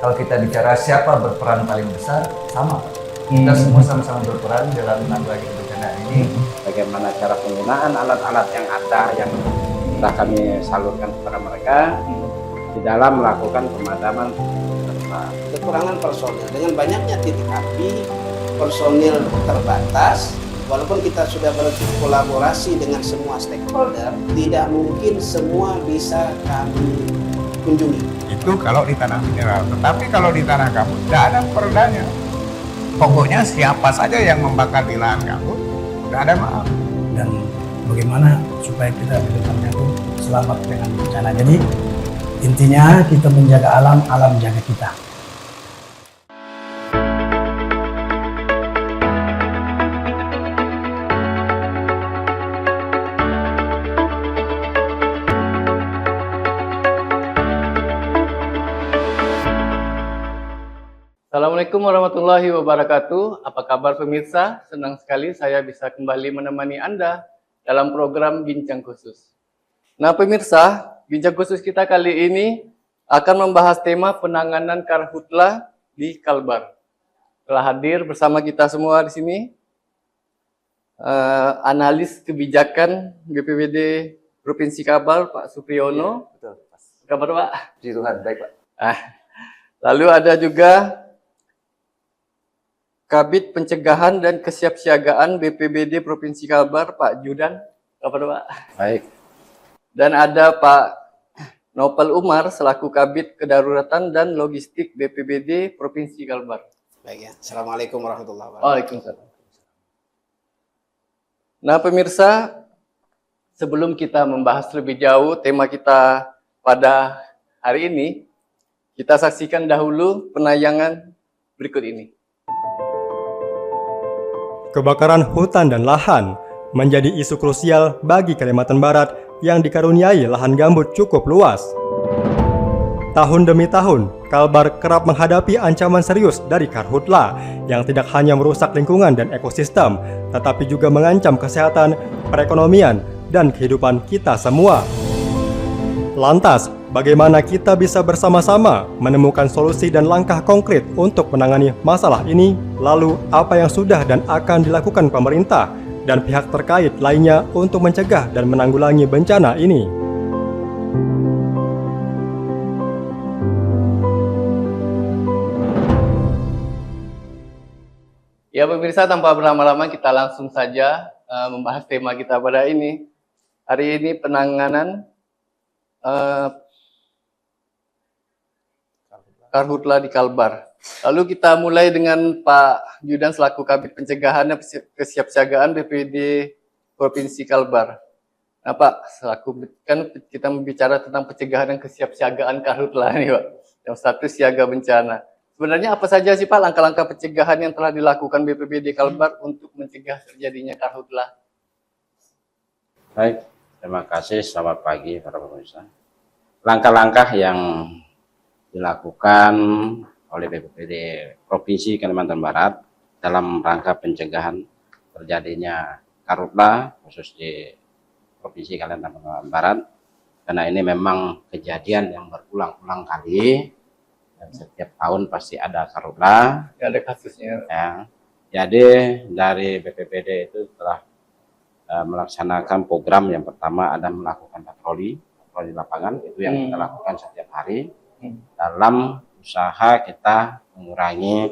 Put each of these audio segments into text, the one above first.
Kalau kita bicara siapa berperan paling besar, sama. Kita semua sama-sama berperan dalam menanggulangi kebencanaan ini. Bagaimana cara penggunaan alat-alat yang ada yang telah kami salurkan kepada mereka di dalam melakukan pemadaman kekurangan personil. Dengan banyaknya titik api, personil terbatas, walaupun kita sudah berkolaborasi dengan semua stakeholder, tidak mungkin semua bisa kami kunjungi. Itu kalau di tanah mineral, tetapi kalau di tanah gambut tidak ada perdanya. Pokoknya siapa saja yang membakar di lahan gambut, tidak ada maaf. Dan bagaimana supaya kita ke depannya itu selamat dengan bencana. Jadi intinya kita menjaga alam, alam jaga kita. Assalamualaikum warahmatullahi wabarakatuh. Apa kabar pemirsa? Senang sekali saya bisa kembali menemani Anda dalam program Bincang Khusus. Nah pemirsa, Bincang Khusus kita kali ini akan membahas tema penanganan karhutla di Kalbar. Telah hadir bersama kita semua di sini analis kebijakan BPBD Provinsi Kalbar, Pak Supriyono. Betul, Pak. Kabar Pak? Puji Tuhan, baik Pak. Lalu ada juga Kabid Pencegahan dan Kesiapsiagaan BPBD Provinsi Kalbar, Pak Judan. Kabar Pak? baik. Dan ada Pak Nopal Umar selaku Kabid Kedaruratan dan Logistik BPBD Provinsi Kalbar. Baik ya. Assalamualaikum warahmatullahi wabarakatuh. Waalaikumsalam. Nah pemirsa, sebelum kita membahas lebih jauh tema kita pada hari ini, kita saksikan dahulu penayangan berikut ini. Kebakaran hutan dan lahan menjadi isu krusial bagi Kalimantan Barat yang dikaruniai lahan gambut cukup luas. Tahun demi tahun, Kalbar kerap menghadapi ancaman serius dari karhutla yang tidak hanya merusak lingkungan dan ekosistem, tetapi juga mengancam kesehatan, perekonomian, dan kehidupan kita semua. Lantas, bagaimana kita bisa bersama-sama menemukan solusi dan langkah konkret untuk menangani masalah ini? Lalu, apa yang sudah dan akan dilakukan pemerintah dan pihak terkait lainnya untuk mencegah dan menanggulangi bencana ini? Ya pemirsa, tanpa berlama-lama kita langsung saja membahas tema kita pada ini. Hari ini penanganan karhutla di Kalbar. Lalu kita mulai dengan Pak Judan selaku Kabid Pencegahan dan Kesiapsiagaan BPBD Provinsi Kalbar. Nah Pak, selaku kan kita berbicara tentang pencegahan dan kesiapsiagaan karhutla nih Pak, yang status siaga bencana. Sebenarnya apa saja sih Pak langkah-langkah pencegahan yang telah dilakukan BPBD Kalbar untuk mencegah terjadinya karhutla? Baik, terima kasih. Selamat pagi para pemirsa. Langkah-langkah yang dilakukan oleh BPBD Provinsi Kalimantan Barat dalam rangka pencegahan terjadinya karhutla khusus di Provinsi Kalimantan Barat, karena ini memang kejadian yang berulang-ulang kali dan setiap tahun pasti ada karhutla. Ada kasusnya. Ya. Jadi dari BPBD itu telah melaksanakan program yang pertama ada melakukan patroli lapangan, itu yang kita lakukan setiap hari dalam usaha kita mengurangi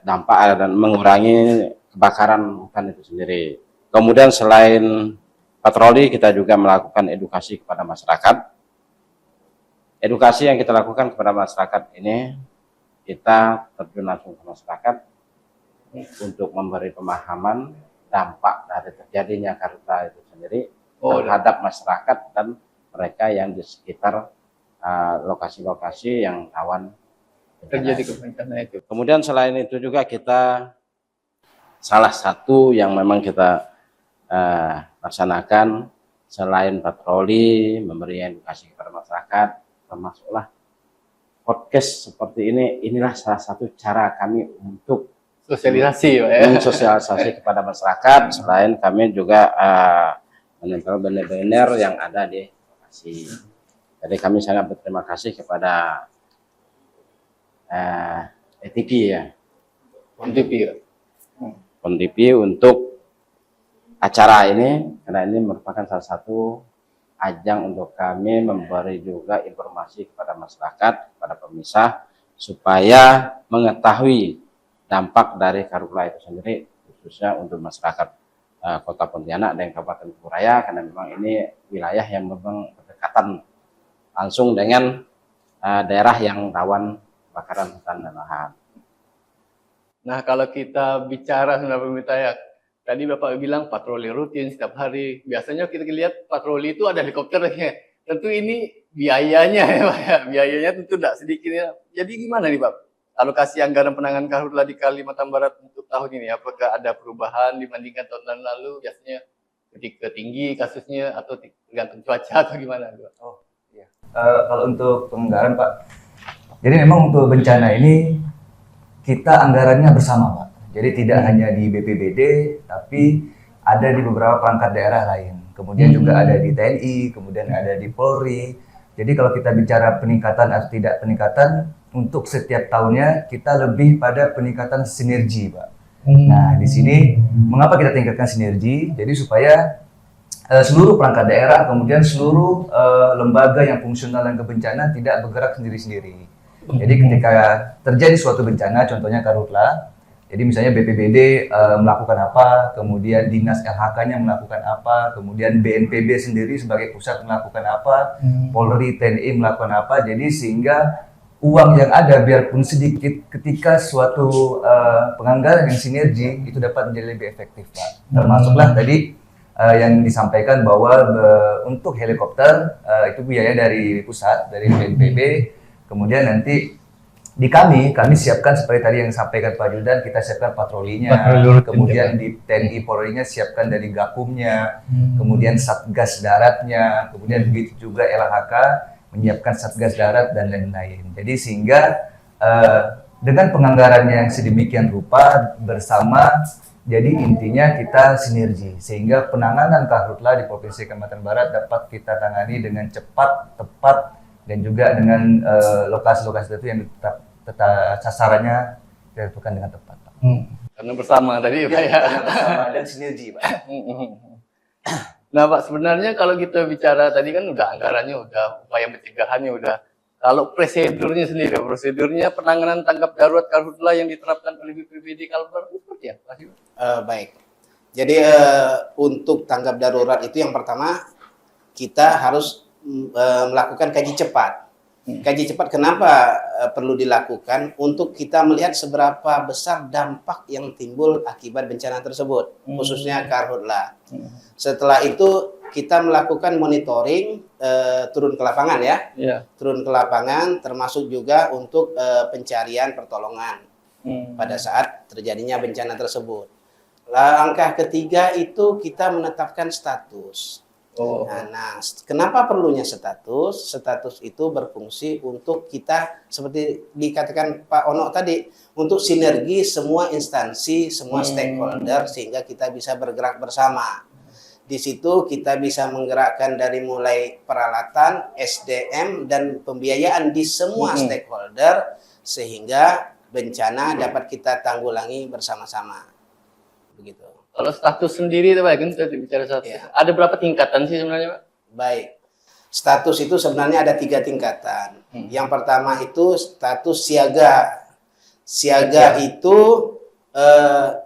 dampak dan mengurangi kebakaran hutan itu sendiri. Kemudian selain patroli, kita juga melakukan edukasi kepada masyarakat. Edukasi yang kita lakukan kepada masyarakat ini, kita terjun langsung ke masyarakat untuk memberi pemahaman dampak dari terjadinya karhutla itu sendiri terhadap masyarakat dan mereka yang di sekitar lokasi-lokasi yang rawan Terjadi bencana itu. Kemudian selain itu juga kita salah satu yang memang kita laksanakan selain patroli, memberi edukasi kepada masyarakat, termasuklah podcast seperti ini. Inilah salah satu cara kami untuk Sosialisasi Pak ya. Sosialisasi kepada masyarakat. Selain kami juga menempel banner-banner yang ada di lokasi. Jadi kami sangat berterima kasih kepada ETP ya, NTP ya. PON-TV untuk acara ini, karena ini merupakan salah satu ajang untuk kami memberi juga informasi kepada masyarakat, kepada pemirsa, supaya mengetahui dampak dari karhutla itu sendiri, khususnya untuk masyarakat Kota Pontianak dan Kabupaten Kuburaya, karena memang ini wilayah yang memang berdekatan langsung dengan daerah yang rawan kebakaran hutan dan lahan. Nah, kalau kita bicara sebenarnya pemerintah ya, tadi Bapak bilang patroli rutin setiap hari. Biasanya kita lihat patroli itu ada helikopternya. Tentu ini biayanya ya Pak ya. Biayanya tentu tidak sedikit ya. Jadi gimana nih Pak? Alokasi anggaran penanganan karhutla di Kalimantan Barat untuk tahun ini, apakah ada perubahan dibandingkan tahun lalu? Biasanya ketika tinggi kasusnya atau tergantung cuaca atau gimana? Pak? Kalau untuk penganggaran Pak, jadi memang untuk bencana ini kita anggarannya bersama Pak. Jadi tidak hanya di BPBD, tapi ada di beberapa perangkat daerah lain. Kemudian juga ada di TNI, kemudian ada di Polri. Jadi kalau kita bicara peningkatan atau tidak peningkatan, untuk setiap tahunnya kita lebih pada peningkatan sinergi Pak. Nah di sini mengapa kita tingkatkan sinergi? Jadi supaya seluruh perangkat daerah, kemudian seluruh lembaga yang fungsional dan kebencanaan tidak bergerak sendiri-sendiri. Jadi ketika terjadi suatu bencana, contohnya karhutla, jadi misalnya BPBD melakukan apa, kemudian Dinas LHK-nya melakukan apa, kemudian BNPB sendiri sebagai pusat melakukan apa, Polri, TNI melakukan apa, jadi sehingga uang yang ada biarpun sedikit ketika suatu penganggaran yang sinergi itu dapat menjadi lebih efektif Pak. Termasuklah tadi yang disampaikan bahwa untuk helikopter itu biaya dari pusat, dari BNPB. Kemudian nanti di kami siapkan seperti tadi yang disampaikan Pak Judan, kita siapkan patrolinya, kemudian di TNI Polri-nya siapkan dari Gakumnya, kemudian Satgas Daratnya, kemudian begitu juga LHK menyiapkan Satgas Darat dan lain-lain. Jadi sehingga dengan penganggaran yang sedemikian rupa bersama, jadi intinya kita sinergi sehingga penanganan karhutla di Provinsi Kalimantan Barat dapat kita tangani dengan cepat, tepat, dan juga dengan lokasi-lokasi itu yang tetap sasarannya dilakukan dengan tepat Pak. Karena bersama tadi Pak ya. Bersama dan sinergi Pak. Nah Pak, sebenarnya kalau kita bicara tadi kan udah anggarannya, udah upaya pencegahannya, udah. Kalau prosedurnya penanganan tanggap darurat karhutla yang diterapkan oleh BPBD Kalbar itu seperti apa? Baik. Jadi untuk tanggap darurat itu yang pertama kita harus melakukan kaji cepat. Kaji cepat kenapa perlu dilakukan? Untuk kita melihat seberapa besar dampak yang timbul akibat bencana tersebut, khususnya karhutla. Setelah itu kita melakukan monitoring, turun ke lapangan ya, turun ke lapangan, termasuk juga untuk pencarian pertolongan pada saat terjadinya bencana tersebut. Langkah ketiga itu kita menetapkan status. Nah, kenapa perlunya status? Status itu berfungsi untuk kita, seperti dikatakan Pak Ono tadi, untuk sinergi semua instansi, semua stakeholder, sehingga kita bisa bergerak bersama. Di situ kita bisa menggerakkan dari mulai peralatan, SDM, dan pembiayaan di semua stakeholder, sehingga bencana dapat kita tanggulangi bersama-sama. Begitu. Kalau status sendiri itu Pak, kan kita bicara status. Ya. Ada berapa tingkatan sih sebenarnya Pak? Baik. Status itu sebenarnya ada 3 tingkatan. Yang pertama itu status siaga. Siaga itu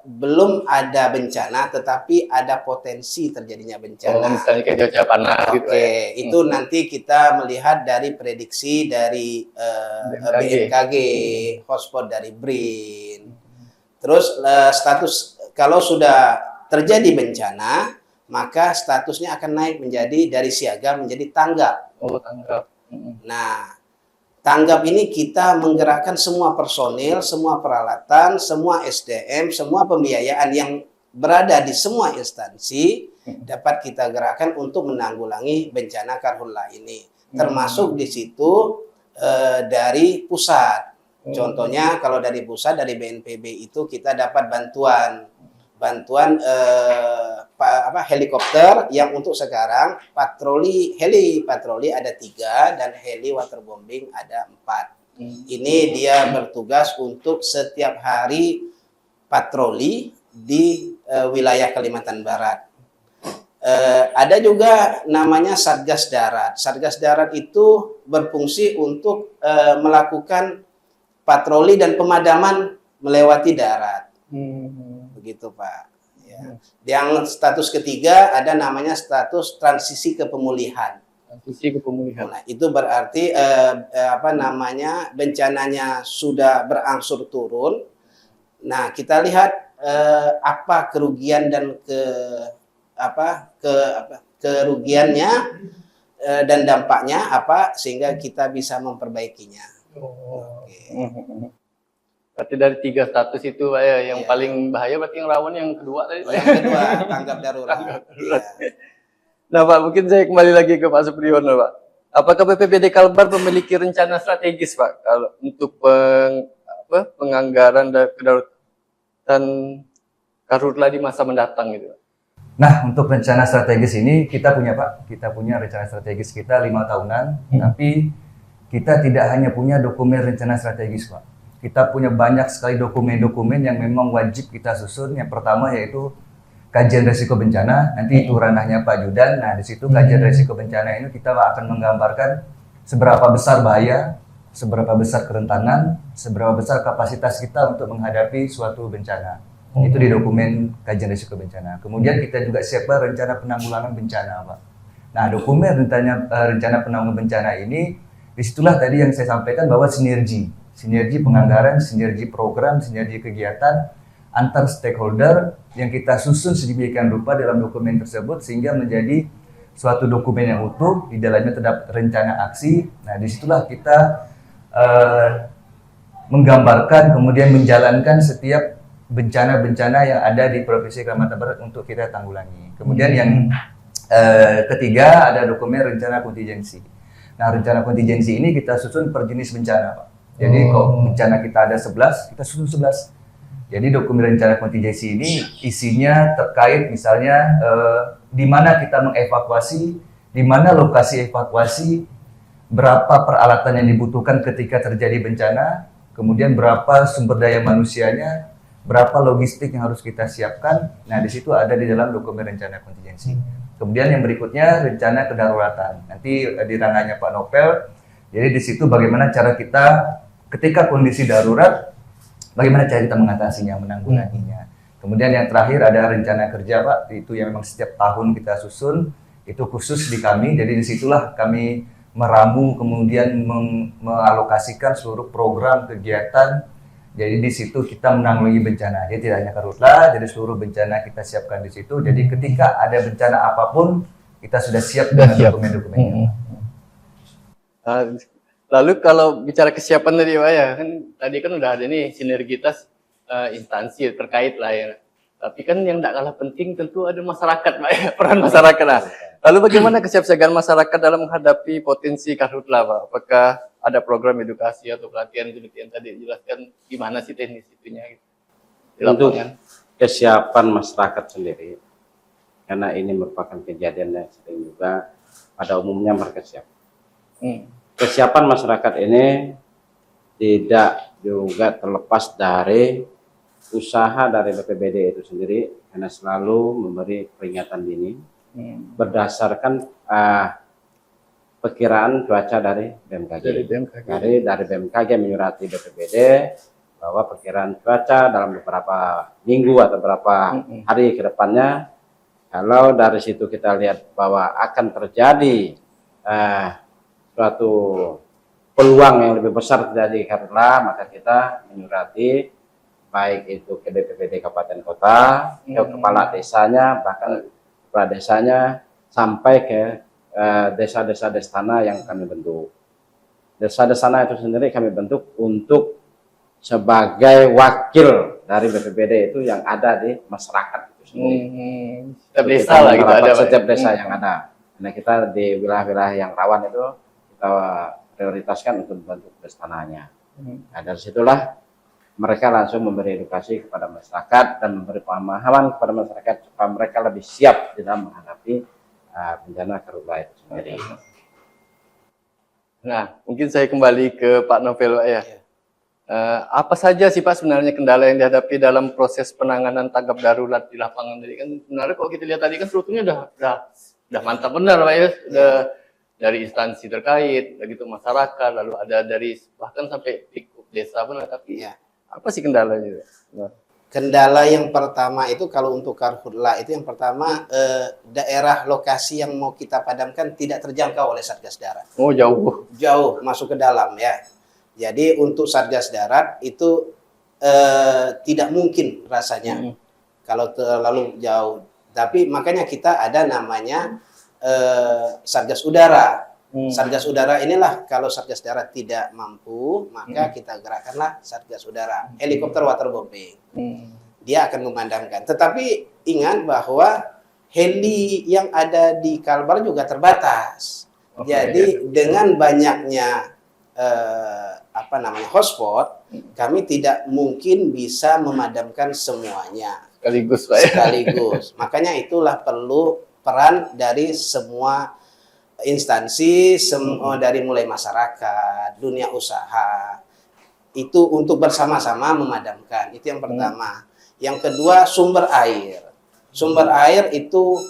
belum ada bencana, tetapi ada potensi terjadinya bencana. Misalnya kayak cuaca panas gitu. Itu nanti kita melihat dari prediksi dari BMKG, hotspot dari BRIN. Terus status kalau sudah terjadi bencana, maka statusnya akan naik menjadi dari siaga menjadi tanggap. Tanggap. Nah, tanggap ini kita menggerakkan semua personil, semua peralatan, semua SDM, semua pembiayaan yang berada di semua instansi dapat kita gerakkan untuk menanggulangi bencana karhutla ini. Termasuk di situ dari pusat. Contohnya kalau dari pusat, dari BNPB itu kita dapat bantuan helikopter yang untuk sekarang heli patroli ada 3 dan heli waterbombing ada 4. Ini dia bertugas untuk setiap hari patroli di wilayah Kalimantan Barat. Ada juga namanya Satgas Darat. Satgas Darat itu berfungsi untuk melakukan patroli dan pemadaman melewati darat. Begitu, Pak. Ya. Yang status ketiga ada namanya status transisi ke pemulihan. Transisi ke pemulihan. Nah, itu berarti bencananya sudah berangsur turun. Nah, kita lihat apa kerugian dan kerugiannya dan dampaknya apa sehingga kita bisa memperbaikinya. Berarti dari 3 status itu Pak, ya, yang paling bahaya berarti yang rawan yang kedua tadi. Yang kedua tanggap darurat. Iya. Nah Pak, mungkin saya kembali lagi ke Pak Supriyono Pak. Apakah BPBD Kalbar memiliki rencana strategis Pak kalau untuk penganggaran dan kedaruratan karhutla di masa mendatang gitu? Nah, untuk rencana strategis ini kita punya Pak, kita punya rencana strategis kita 5 tahunan, tapi kita tidak hanya punya dokumen rencana strategis Pak. Kita punya banyak sekali dokumen-dokumen yang memang wajib kita susun. Yang pertama yaitu kajian risiko bencana, nanti itu ranahnya Pak Judan. Nah, di situ kajian risiko bencana ini kita akan menggambarkan seberapa besar bahaya, seberapa besar kerentanan, seberapa besar kapasitas kita untuk menghadapi suatu bencana. Itu di dokumen kajian risiko bencana. Kemudian kita juga siapkan rencana penanggulangan bencana, Pak. Nah, dokumen rencana penanggulangan bencana ini, disitulah tadi yang saya sampaikan bahwa sinergi penganggaran, sinergi program, sinergi kegiatan antar stakeholder yang kita susun sedemikian rupa dalam dokumen tersebut sehingga menjadi suatu dokumen yang utuh, di dalamnya terdapat rencana aksi. Nah, disitulah kita menggambarkan kemudian menjalankan setiap bencana-bencana yang ada di Provinsi Kalimantan Barat untuk kita tanggulangi. Kemudian yang ketiga ada dokumen rencana kontingensi. Nah, rencana kontingensi ini kita susun per jenis bencana, Pak. Jadi kalau bencana kita ada 11, kita susun 11. Jadi dokumen rencana kontingensi ini isinya terkait misalnya di mana kita mengevakuasi, di mana lokasi evakuasi, berapa peralatan yang dibutuhkan ketika terjadi bencana, kemudian berapa sumber daya manusianya, berapa logistik yang harus kita siapkan. Nah, di situ ada di dalam dokumen rencana kontingensi. Kemudian yang berikutnya rencana kedaruratan. Nanti di ranahnya Pak Nopel. Jadi di situ bagaimana cara kita ketika kondisi darurat, bagaimana cara kita mengatasinya, menanggulanginya. Kemudian yang terakhir ada rencana kerja, Pak. Itu yang memang setiap tahun kita susun. Itu khusus di kami. Jadi disitulah kami meramu kemudian mengalokasikan seluruh program kegiatan. Jadi di situ kita menanggulangi bencana. Jadi tidak hanya karhutla, jadi seluruh bencana kita siapkan di situ. Jadi ketika ada bencana apapun, kita sudah siap dengan dokumen-dokumennya. Lalu kalau bicara kesiapan tadi Pak ya, tadi kan udah ada nih sinergitas instansi terkait lah ya. Tapi kan yang tidak kalah penting tentu ada masyarakat Pak ya, peran masyarakat lah. Lalu bagaimana kesiapsiagaan masyarakat dalam menghadapi potensi karhutla Pak? Apakah ada program edukasi atau pelatihan seperti yang tadi dijelaskan, gimana sih teknis itunya? Untuk kesiapan masyarakat sendiri, karena ini merupakan kejadian yang sering juga pada umumnya mereka siap. Kesiapan masyarakat ini tidak juga terlepas dari usaha dari BPBD itu sendiri, karena selalu memberi peringatan dini berdasarkan perkiraan cuaca dari BMKG. Dari BMKG menyurati BPBD bahwa perkiraan cuaca dalam beberapa minggu atau beberapa hari ke depannya, kalau dari situ kita lihat bahwa akan terjadi suatu peluang yang lebih besar terjadi karhutla, maka kita menyurati baik itu ke BPBD kabupaten kota, ke kepala desanya, bahkan kepala desanya sampai ke desa-desa destana yang kami bentuk. Desa-desa itu sendiri kami bentuk untuk sebagai wakil dari BPBD itu yang ada di masyarakat itu sendiri. Setiap desa lah gitu ada. Setiap desa yang ada. Karena kita di wilayah-wilayah yang rawan itu kita prioritaskan untuk membantu destananya. Nah, dari situlah mereka langsung memberi edukasi kepada masyarakat dan memberi pemahaman kepada masyarakat supaya mereka lebih siap dalam menghadapi bencana karhutla itu sendiri. Nah, mungkin saya kembali ke Pak Novel, Pak, ya. Ya. Apa saja sih Pak sebenarnya kendala yang dihadapi dalam proses penanganan tanggap darurat di lapangan tadi kan sebenarnya kalau kita lihat tadi kan strukturnya udah mantap benar Pak ya, udah dari instansi terkait, begitu masyarakat, lalu ada dari bahkan sampai lingkup desa pun, tapi Ya. apa sih kendalanya? Nah, Kendala yang pertama itu kalau untuk karhutla itu yang pertama daerah lokasi yang mau kita padamkan tidak terjangkau oleh Satgas Darat. oh jauh. Jauh masuk ke dalam ya. Jadi untuk Satgas Darat itu tidak mungkin rasanya kalau terlalu jauh. Tapi makanya kita ada namanya Satgas Udara. Satgas Udara inilah kalau Satgas Darat tidak mampu, maka kita gerakkanlah Satgas Udara, helikopter waterbombing. Dia akan memadamkan. Tetapi ingat bahwa heli yang ada di Kalbar juga terbatas. Jadi dengan banyaknya hotspot, kami tidak mungkin bisa memadamkan semuanya Sekaligus Pak ya. sekaligus. Makanya itulah perlu peran dari semua instansi, dari mulai masyarakat, dunia usaha, itu untuk bersama-sama memadamkan. Itu yang pertama. Yang kedua, sumber air. Sumber air itu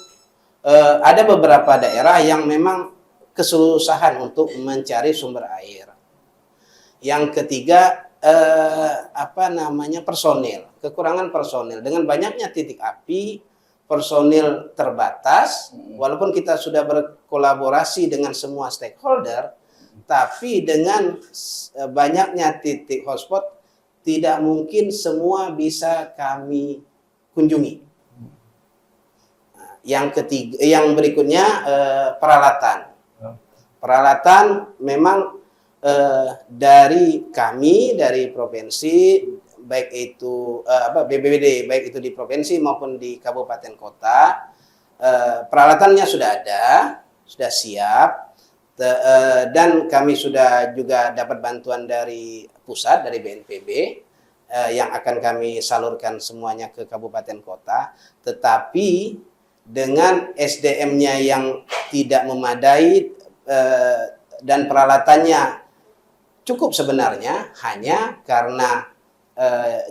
ada beberapa daerah yang memang kesusahan untuk mencari sumber air. Yang ketiga, personil, kekurangan personil. Dengan banyaknya titik api, personil terbatas, walaupun kita sudah berkolaborasi dengan semua stakeholder, tapi dengan banyaknya titik hotspot, tidak mungkin semua bisa kami kunjungi. Yang ketiga, yang berikutnya peralatan. Peralatan memang dari kami, dari provinsi, baik itu BPBD, baik itu di provinsi maupun di kabupaten kota, peralatannya sudah ada, sudah siap, dan kami sudah juga dapat bantuan dari pusat, dari BNPB, yang akan kami salurkan semuanya ke kabupaten kota. Tetapi dengan SDM-nya yang tidak memadai dan peralatannya cukup sebenarnya, hanya karena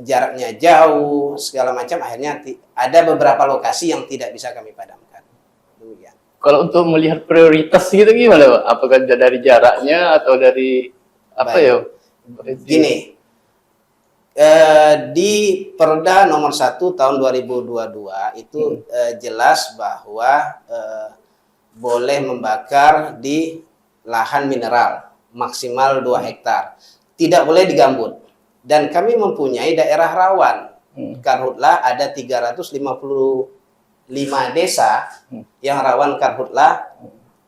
jaraknya jauh segala macam, akhirnya ada beberapa lokasi yang tidak bisa kami padamkan. Demikian. Kalau untuk melihat prioritas gitu gimana Pak? Apakah dari jaraknya atau dari apa Baik. ya? Gini, di Perda nomor 1 tahun 2022 itu jelas bahwa boleh membakar di lahan mineral maksimal 2 hektar. Tidak boleh digambut. Dan kami mempunyai daerah rawan. Karhutla ada 355 desa yang rawan karhutla.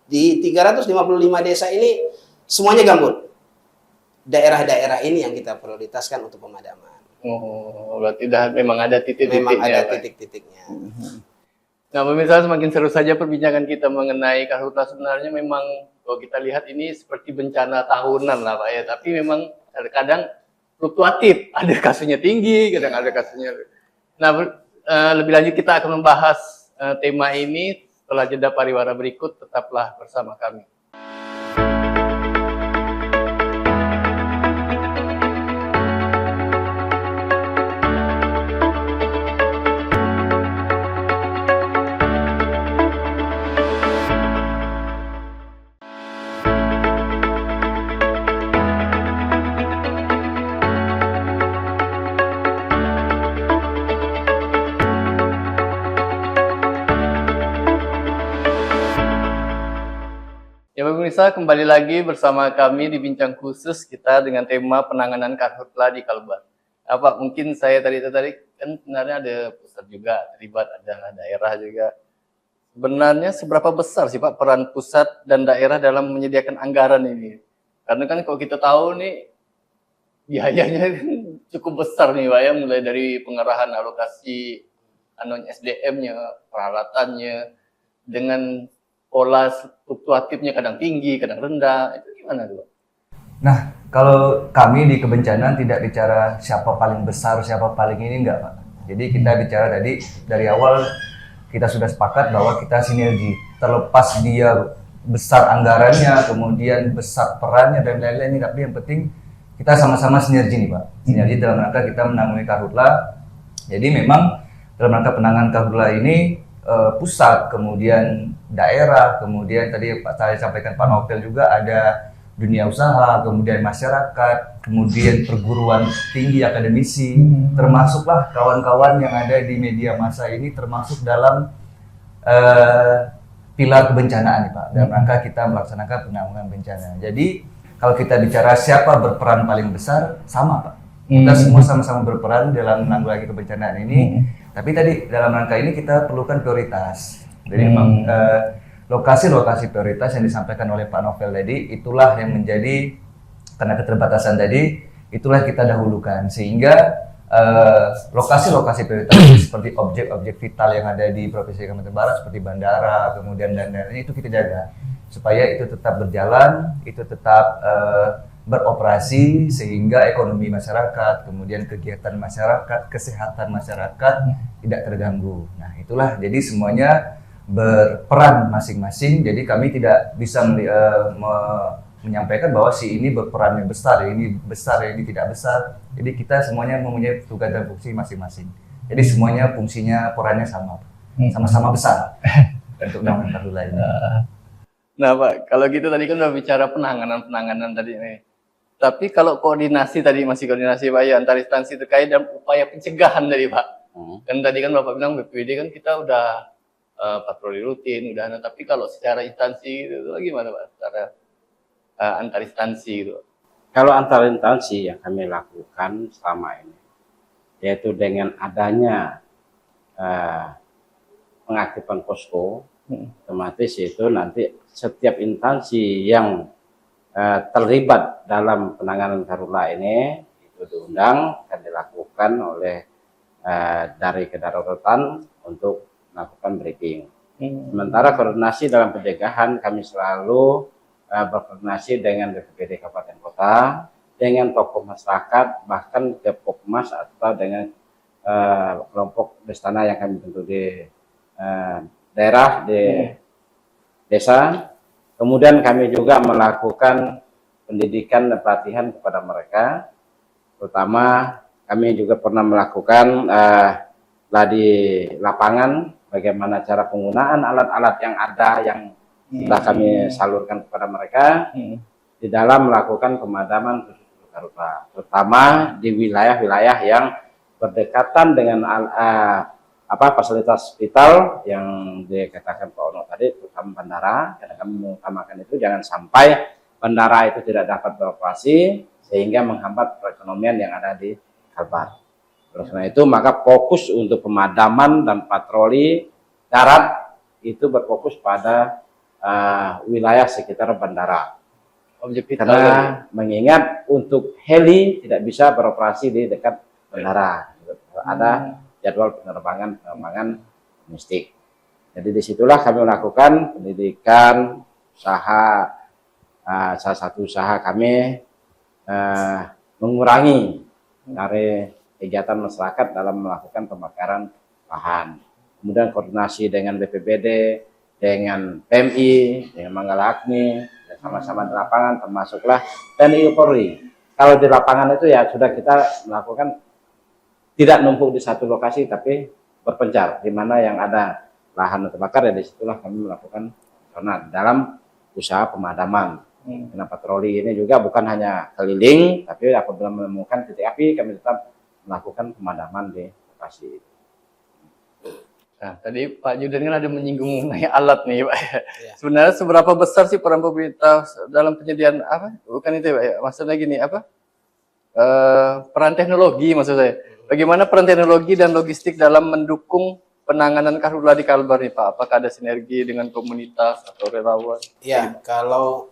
Di 355 desa ini semuanya gambut. Daerah-daerah ini yang kita prioritaskan untuk pemadaman. Oh, berarti memang ada titik-titiknya. Memang ada Pak. titik-titiknya. Nah, pemirsa, semakin seru saja perbincangan kita mengenai karhutla. Sebenarnya memang kalau kita lihat ini seperti bencana tahunan lah Pak ya. Tapi memang kadang fluktuatif. Ada kasusnya tinggi, kadang ada kasusnya. Nah, lebih lanjut kita akan membahas tema ini setelah jeda pariwara berikut. Tetaplah bersama kami. Ya pemirsa, kembali lagi bersama kami di Bincang Khusus kita dengan tema penanganan karhutla di Kalbar. Pak, mungkin saya tadi kan sebenarnya ada pusat juga terlibat, ada daerah juga. Sebenarnya seberapa besar sih Pak peran pusat dan daerah dalam menyediakan anggaran ini? Karena kan kalau kita tahu nih biayanya cukup besar nih Pak ya, mulai dari pengerahan alokasi SDM-nya, peralatannya, dengan pola fluktuatifnya kadang tinggi, kadang rendah, itu gimana tuh? Nah, kalau kami di kebencanaan tidak bicara siapa paling besar, siapa paling ini enggak Pak. Jadi kita bicara tadi dari awal kita sudah sepakat bahwa kita sinergi. Terlepas dia besar anggarannya, kemudian besar perannya dan lain-lain, tapi yang penting kita sama-sama sinergi nih Pak. Sinergi dalam rangka kita menangani karhutla. Jadi memang dalam rangka penanganan karhutla ini pusat, kemudian daerah, kemudian tadi Pak saya sampaikan Pak Novel juga ada dunia usaha, kemudian masyarakat, kemudian perguruan tinggi, akademisi, termasuklah kawan-kawan yang ada di media massa ini termasuk dalam pilar kebencanaan nih Pak, dalam rangka kita melaksanakan penanggulangan bencana. Jadi kalau kita bicara siapa berperan paling besar, sama Pak. Kita semua sama-sama berperan dalam menanggulangi kebencanaan ini. Tapi tadi dalam rangka ini kita perlukan prioritas. Jadi memang lokasi-lokasi prioritas yang disampaikan oleh Pak Novel tadi, itulah yang menjadi, karena keterbatasan tadi, itulah kita dahulukan. Sehingga lokasi-lokasi prioritas seperti objek-objek vital yang ada di Provinsi Kalimantan Barat seperti bandara, kemudian dan lain-lain itu kita jaga supaya itu tetap berjalan, itu tetap beroperasi sehingga ekonomi masyarakat, kemudian kegiatan masyarakat, kesehatan masyarakat tidak terganggu. Nah, itulah jadi semuanya berperan masing-masing. Jadi kami tidak bisa menyampaikan bahwa si ini berperan yang besar, ini besar, ini tidak besar. Jadi kita semuanya mempunyai tugas dan fungsi masing-masing. Jadi semuanya fungsinya, perannya sama, sama-sama besar untuk menangani karhutla ini. Nah Pak, kalau gitu tadi kan udah bicara penanganan tadi nih. Tapi kalau koordinasi tadi masih koordinasi Pak ya antar instansi terkait dan upaya pencegahan tadi Pak. Kan tadi kan Bapak bilang BPBD kan kita udah patroli rutin, udah. Tapi kalau secara instansi itu gimana Pak? Secara antar instansi gitu. Kalau antar instansi yang kami lakukan selama ini, yaitu dengan adanya pengaktifan posko, otomatis itu nanti setiap instansi yang terlibat dalam penanganan karhutla ini itu diundang dan dilakukan oleh dari kedaruratan untuk melakukan briefing. Sementara koordinasi dalam pencegahan kami selalu berkoordinasi dengan BPBD Kabupaten Kota, dengan tokoh masyarakat, bahkan ke Pokmas atau dengan kelompok Bestana yang kami bentuk di daerah, di desa. Kemudian kami juga melakukan pendidikan dan pelatihan kepada mereka. Terutama kami juga pernah melakukan di lapangan bagaimana cara penggunaan alat-alat yang ada yang sudah kami salurkan kepada mereka di dalam melakukan pemadaman khusus karhutla, terutama di wilayah-wilayah yang berdekatan dengan fasilitas vital yang dikatakan Pak Ono tadi, terutama bandara. Karena kami mengutamakan itu jangan sampai bandara itu tidak dapat beroperasi sehingga menghambat perekonomian yang ada di Kalbar. Oleh karena itu maka fokus untuk pemadaman dan patroli darat itu berfokus pada wilayah sekitar bandara. Karena mengingat untuk heli tidak bisa beroperasi di dekat bandara. Ada jadwal penerbangan domestik. Jadi disitulah kami melakukan pendidikan usaha. Salah satu usaha kami mengurangi dari kegiatan masyarakat dalam melakukan pembakaran lahan. Kemudian koordinasi dengan BPBD, dengan PMI, dengan Manggala Agni, dan sama-sama di lapangan, termasuklah TNI Polri. Kalau di lapangan itu ya sudah kita melakukan tidak numpuk di satu lokasi, tapi berpencar, di mana yang ada lahan terbakar, ya disitulah kami melakukan dalam usaha pemadaman. Karena patroli ini juga bukan hanya keliling, tapi apabila menemukan titik api, kami tetap melakukan pemadaman di lokasi. Nah, tadi Pak Judan kan ada menyinggung mengenai alat nih, Pak. Ya. Sebenarnya seberapa besar sih peran pemerintah dalam penyediaan apa? Bukan itu, Pak. Ya. Maksudnya gini, apa? Peran teknologi maksud saya. Bagaimana peran teknologi dan logistik dalam mendukung penanganan karhutla di Kalbar nih, Pak? Apakah ada sinergi dengan komunitas atau relawan? Ya, kalau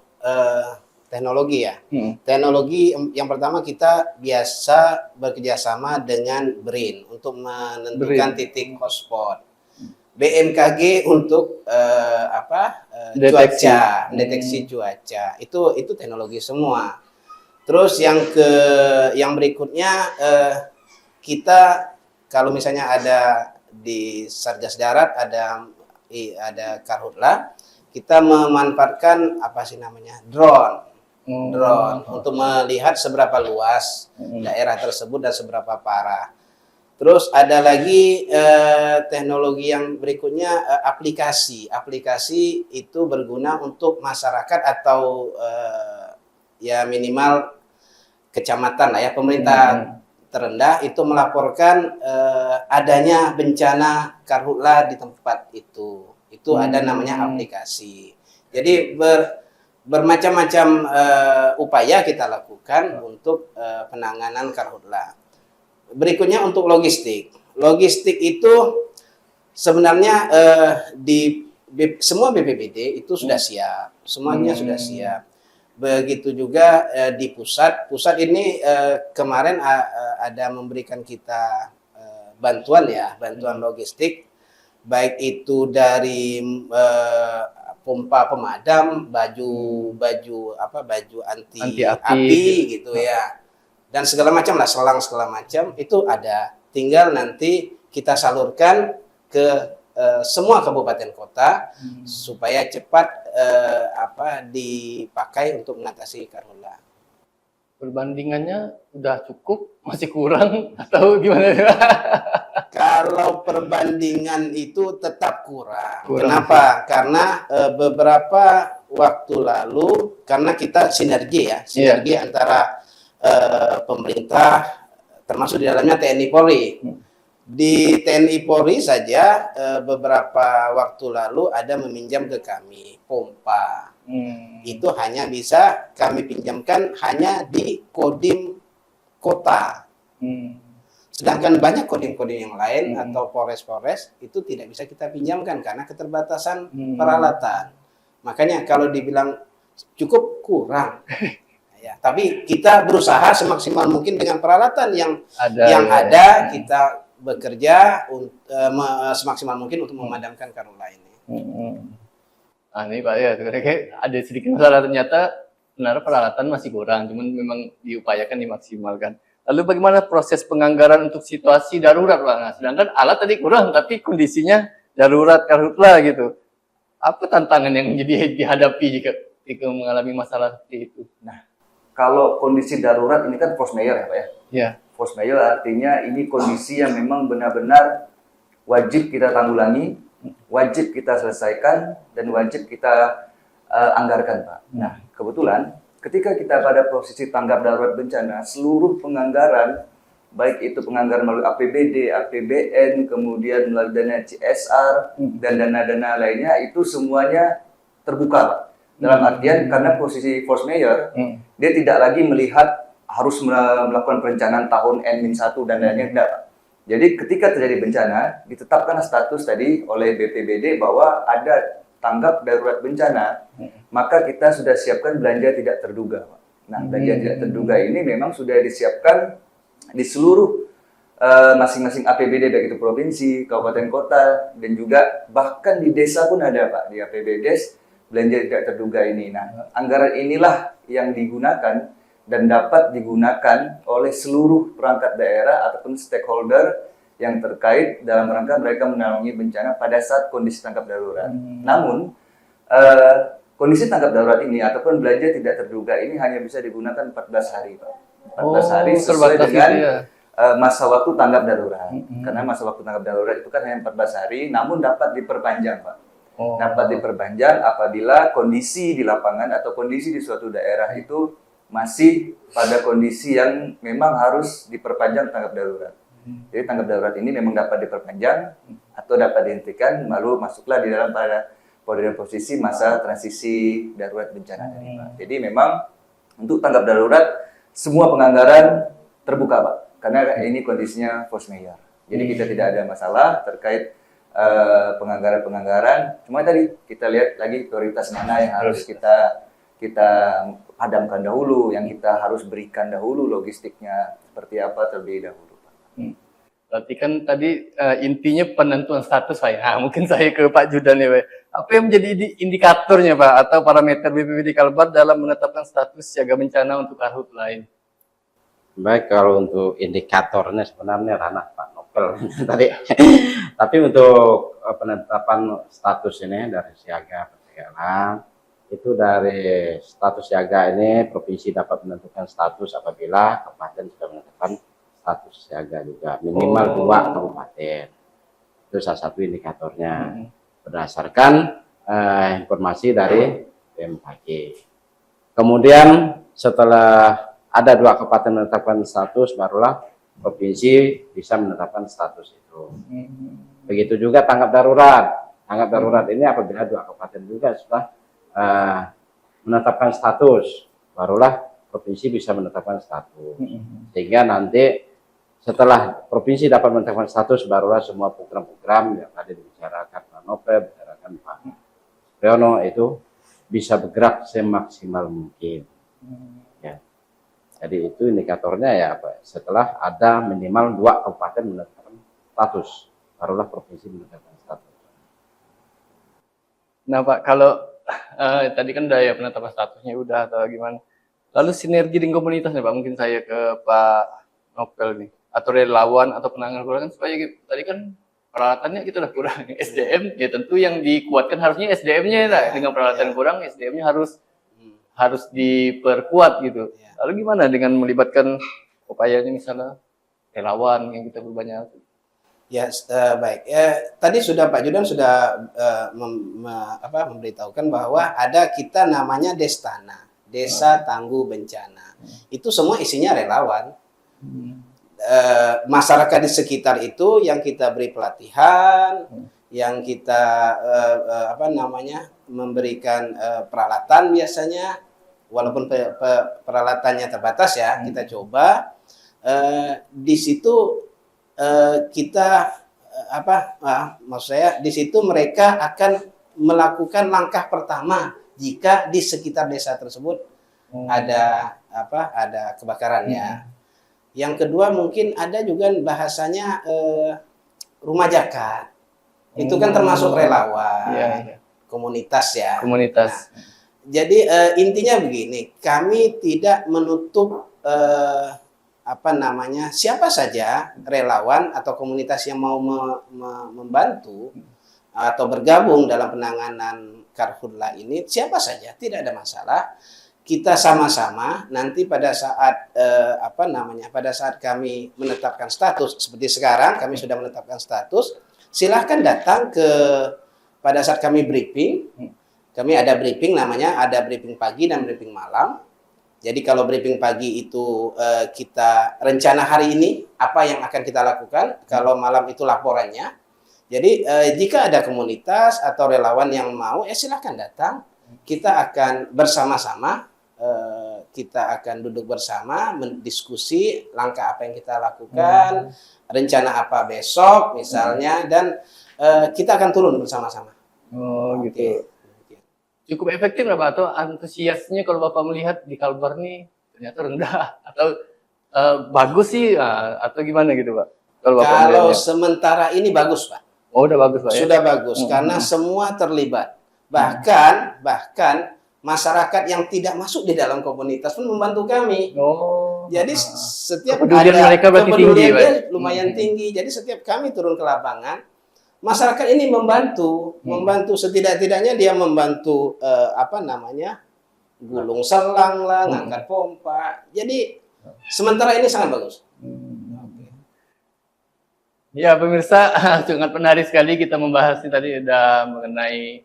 teknologi ya. Teknologi yang pertama kita biasa bekerjasama dengan BRIN untuk menentukan titik hotspot. BMKG untuk deteksi cuaca. Itu teknologi semua. Terus yang berikutnya kita kalau misalnya ada di Satgas Darat ada karhutla, kita memanfaatkan apa sih namanya drone Hmm. untuk melihat seberapa luas daerah tersebut dan seberapa parah. Terus ada lagi teknologi yang berikutnya, aplikasi itu berguna untuk masyarakat atau ya minimal kecamatan lah ya, pemerintah terendah itu melaporkan adanya bencana karhutla di tempat itu ada namanya aplikasi. Jadi bermacam-macam upaya kita lakukan untuk penanganan karhutla. Berikutnya untuk logistik. Logistik itu sebenarnya semua BPBD itu sudah siap, semuanya sudah siap. Begitu juga di pusat. Pusat ini kemarin ada memberikan kita bantuan logistik, baik itu dari pompa pemadam, baju anti api gitu ya, dan segala macam lah, selang segala macam itu ada. Tinggal nanti kita salurkan ke semua kabupaten kota supaya cepat dipakai untuk mengatasi karhutla. Perbandingannya udah cukup, masih kurang atau gimana? Kalau perbandingan itu tetap kurang. Kenapa? Karena beberapa waktu lalu, karena kita sinergi antara pemerintah, termasuk di dalamnya TNI Polri. Di TNI Polri saja beberapa waktu lalu ada meminjam ke kami pompa. Itu hanya bisa kami pinjamkan hanya di kodim kota. Sedangkan banyak kodim-kodim yang lain atau polres-polres itu tidak bisa kita pinjamkan karena keterbatasan peralatan. Makanya kalau dibilang cukup, kurang. Ya, tapi kita berusaha semaksimal mungkin dengan peralatan yang ada, kita bekerja semaksimal mungkin untuk memadamkan karhutla ini. Ini Pak ya, kayak ada sedikit masalah, ternyata benar peralatan masih kurang, cuman memang diupayakan dimaksimalkan. Lalu bagaimana proses penganggaran untuk situasi darurat, Pak? Nah, sedangkan alat tadi kurang, tapi kondisinya darurat karhutla gitu. Apa tantangan yang dihadapi jika mengalami masalah seperti itu? Nah, kalau kondisi darurat ini kan force majeure ya Pak ya? Ya. Force majeure artinya ini kondisi yang memang benar-benar wajib kita tanggulangi, wajib kita selesaikan, dan wajib kita anggarkan Pak. Nah, kebetulan ketika kita pada posisi tanggap darurat bencana, seluruh penganggaran, baik itu penganggaran melalui APBD, APBN, kemudian melalui dana CSR, dan dana-dana lainnya, itu semuanya terbuka Pak. Dalam artian, karena posisi force majeure, dia tidak lagi melihat harus melakukan perencanaan tahun N-1 dan lainnya, tidak Pak. Jadi ketika terjadi bencana, ditetapkan status tadi oleh BPBD bahwa ada tanggap darurat bencana, maka kita sudah siapkan belanja tidak terduga, Pak. Nah, belanja tidak terduga ini memang sudah disiapkan di seluruh masing-masing APBD, baik itu provinsi, kabupaten kota, dan juga bahkan di desa pun ada Pak, di APBD belanja tidak terduga ini. Nah, anggaran inilah yang digunakan dan dapat digunakan oleh seluruh perangkat daerah ataupun stakeholder yang terkait dalam rangka mereka menangani bencana pada saat kondisi tanggap darurat. Namun, kondisi tanggap darurat ini ataupun belanja tidak terduga ini hanya bisa digunakan 14 hari, Pak. 14 hari sesuai dengan masa waktu tanggap darurat. Karena masa waktu tanggap darurat itu kan hanya 14 hari, namun dapat diperpanjang, Pak. Dapat diperpanjang apabila kondisi di lapangan atau kondisi di suatu daerah itu masih pada kondisi yang memang harus diperpanjang tanggap darurat. Jadi tanggap darurat ini memang dapat diperpanjang atau dapat dihentikan, lalu masuklah di dalam pada posisi masa transisi darurat bencana tadi, Pak. Jadi memang untuk tanggap darurat semua penganggaran terbuka, Pak, karena ini kondisinya force majeure. Jadi kita tidak ada masalah terkait penganggaran. Cuma tadi kita lihat lagi prioritas mana yang harus kita padamkan dahulu, yang kita harus berikan dahulu logistiknya seperti apa terlebih dahulu. Berarti kan tadi intinya penentuan status Pak. Nah, mungkin saya ke Pak Judan ya Pak. Apa yang menjadi indikatornya Pak atau parameter BPBD Kalbar dalam menetapkan status siaga bencana untuk karhutla lain? Baik, kalau untuk indikatornya sebenarnya ranah Pak Nopel tadi. Tapi untuk penetapan status ini dari siaga pencegahan itu dari status siaga ini provinsi dapat menentukan status apabila kabupaten sudah menetapkan status siaga juga minimal 2 kabupaten. Itu salah satu indikatornya berdasarkan informasi dari BMKG. Kemudian setelah ada 2 kabupaten menetapkan status, barulah provinsi bisa menetapkan status itu. Begitu juga tanggap darurat. Tanggap darurat ini apabila 2 kabupaten juga sudah menetapkan status, barulah provinsi bisa menetapkan status. Sehingga nanti setelah provinsi dapat menetapkan status, barulah semua program-program yang tadi dibicarakan Pak Nopel, bicarakan Pak Priyono itu bisa bergerak semaksimal mungkin. Ya. Jadi itu indikatornya ya Pak. Setelah ada minimal 2 kabupaten menetapkan status, barulah provinsi menetapkan status. Nah Pak, kalau tadi kan udah ya penetapan statusnya udah atau gimana. Lalu sinergi dengan komunitas nih Pak, mungkin saya ke Pak Nopel nih, atau relawan atau penanganan kurang kan supaya tadi kan peralatannya kita udah kurang, SDM ya tentu yang dikuatkan harusnya SDM-nya ya, dengan peralatan kurang SDM-nya harus diperkuat gitu. Lalu gimana dengan melibatkan upayanya misalnya relawan yang kita berbanyak? Ya, baik. Tadi sudah Pak Judan sudah memberitahukan bahwa ada kita namanya Destana, Desa Tangguh Bencana. Itu semua isinya relawan. Masyarakat di sekitar itu yang kita beri pelatihan, yang kita memberikan peralatan biasanya, walaupun peralatannya terbatas ya, kita coba di situ kita maksud saya di situ mereka akan melakukan langkah pertama jika di sekitar desa tersebut ada kebakarannya. Yang kedua mungkin ada juga bahasanya rumah zakat. Itu kan termasuk relawan, komunitas ya. Komunitas. Nah, jadi intinya begini, kami tidak menutup siapa saja relawan atau komunitas yang mau membantu atau bergabung dalam penanganan karhutla ini, siapa saja tidak ada masalah. Kita sama-sama nanti pada saat pada saat kami menetapkan status seperti sekarang kami sudah menetapkan status, silahkan datang pada saat kami briefing. Kami ada briefing namanya, ada briefing pagi dan briefing malam. Jadi kalau briefing pagi itu kita rencana hari ini apa yang akan kita lakukan, kalau malam itu laporannya. Jadi jika ada komunitas atau relawan yang mau, silahkan datang. Kita akan bersama-sama, kita akan duduk bersama, mendiskusi langkah apa yang kita lakukan, rencana apa besok misalnya, dan kita akan turun bersama-sama. Oh gitu. Cukup efektif nggak Pak? Atau antusiasnya kalau Bapak melihat di Kalbar nih ternyata rendah atau bagus sih atau gimana gitu Pak? Kalau sementara ini bagus Pak. Oh udah bagus Pak ya? Sudah bagus karena semua terlibat. Bahkan masyarakat yang tidak masuk di dalam komunitas pun membantu kami. Jadi setiap ada kepedulian lumayan tinggi. Jadi setiap kami turun ke lapangan, masyarakat ini membantu setidak-tidaknya dia membantu gulung selang lah, ngangkat pompa. Jadi sementara ini sangat bagus. Ya pemirsa, sangat menarik sekali kita membahas ini tadi udah mengenai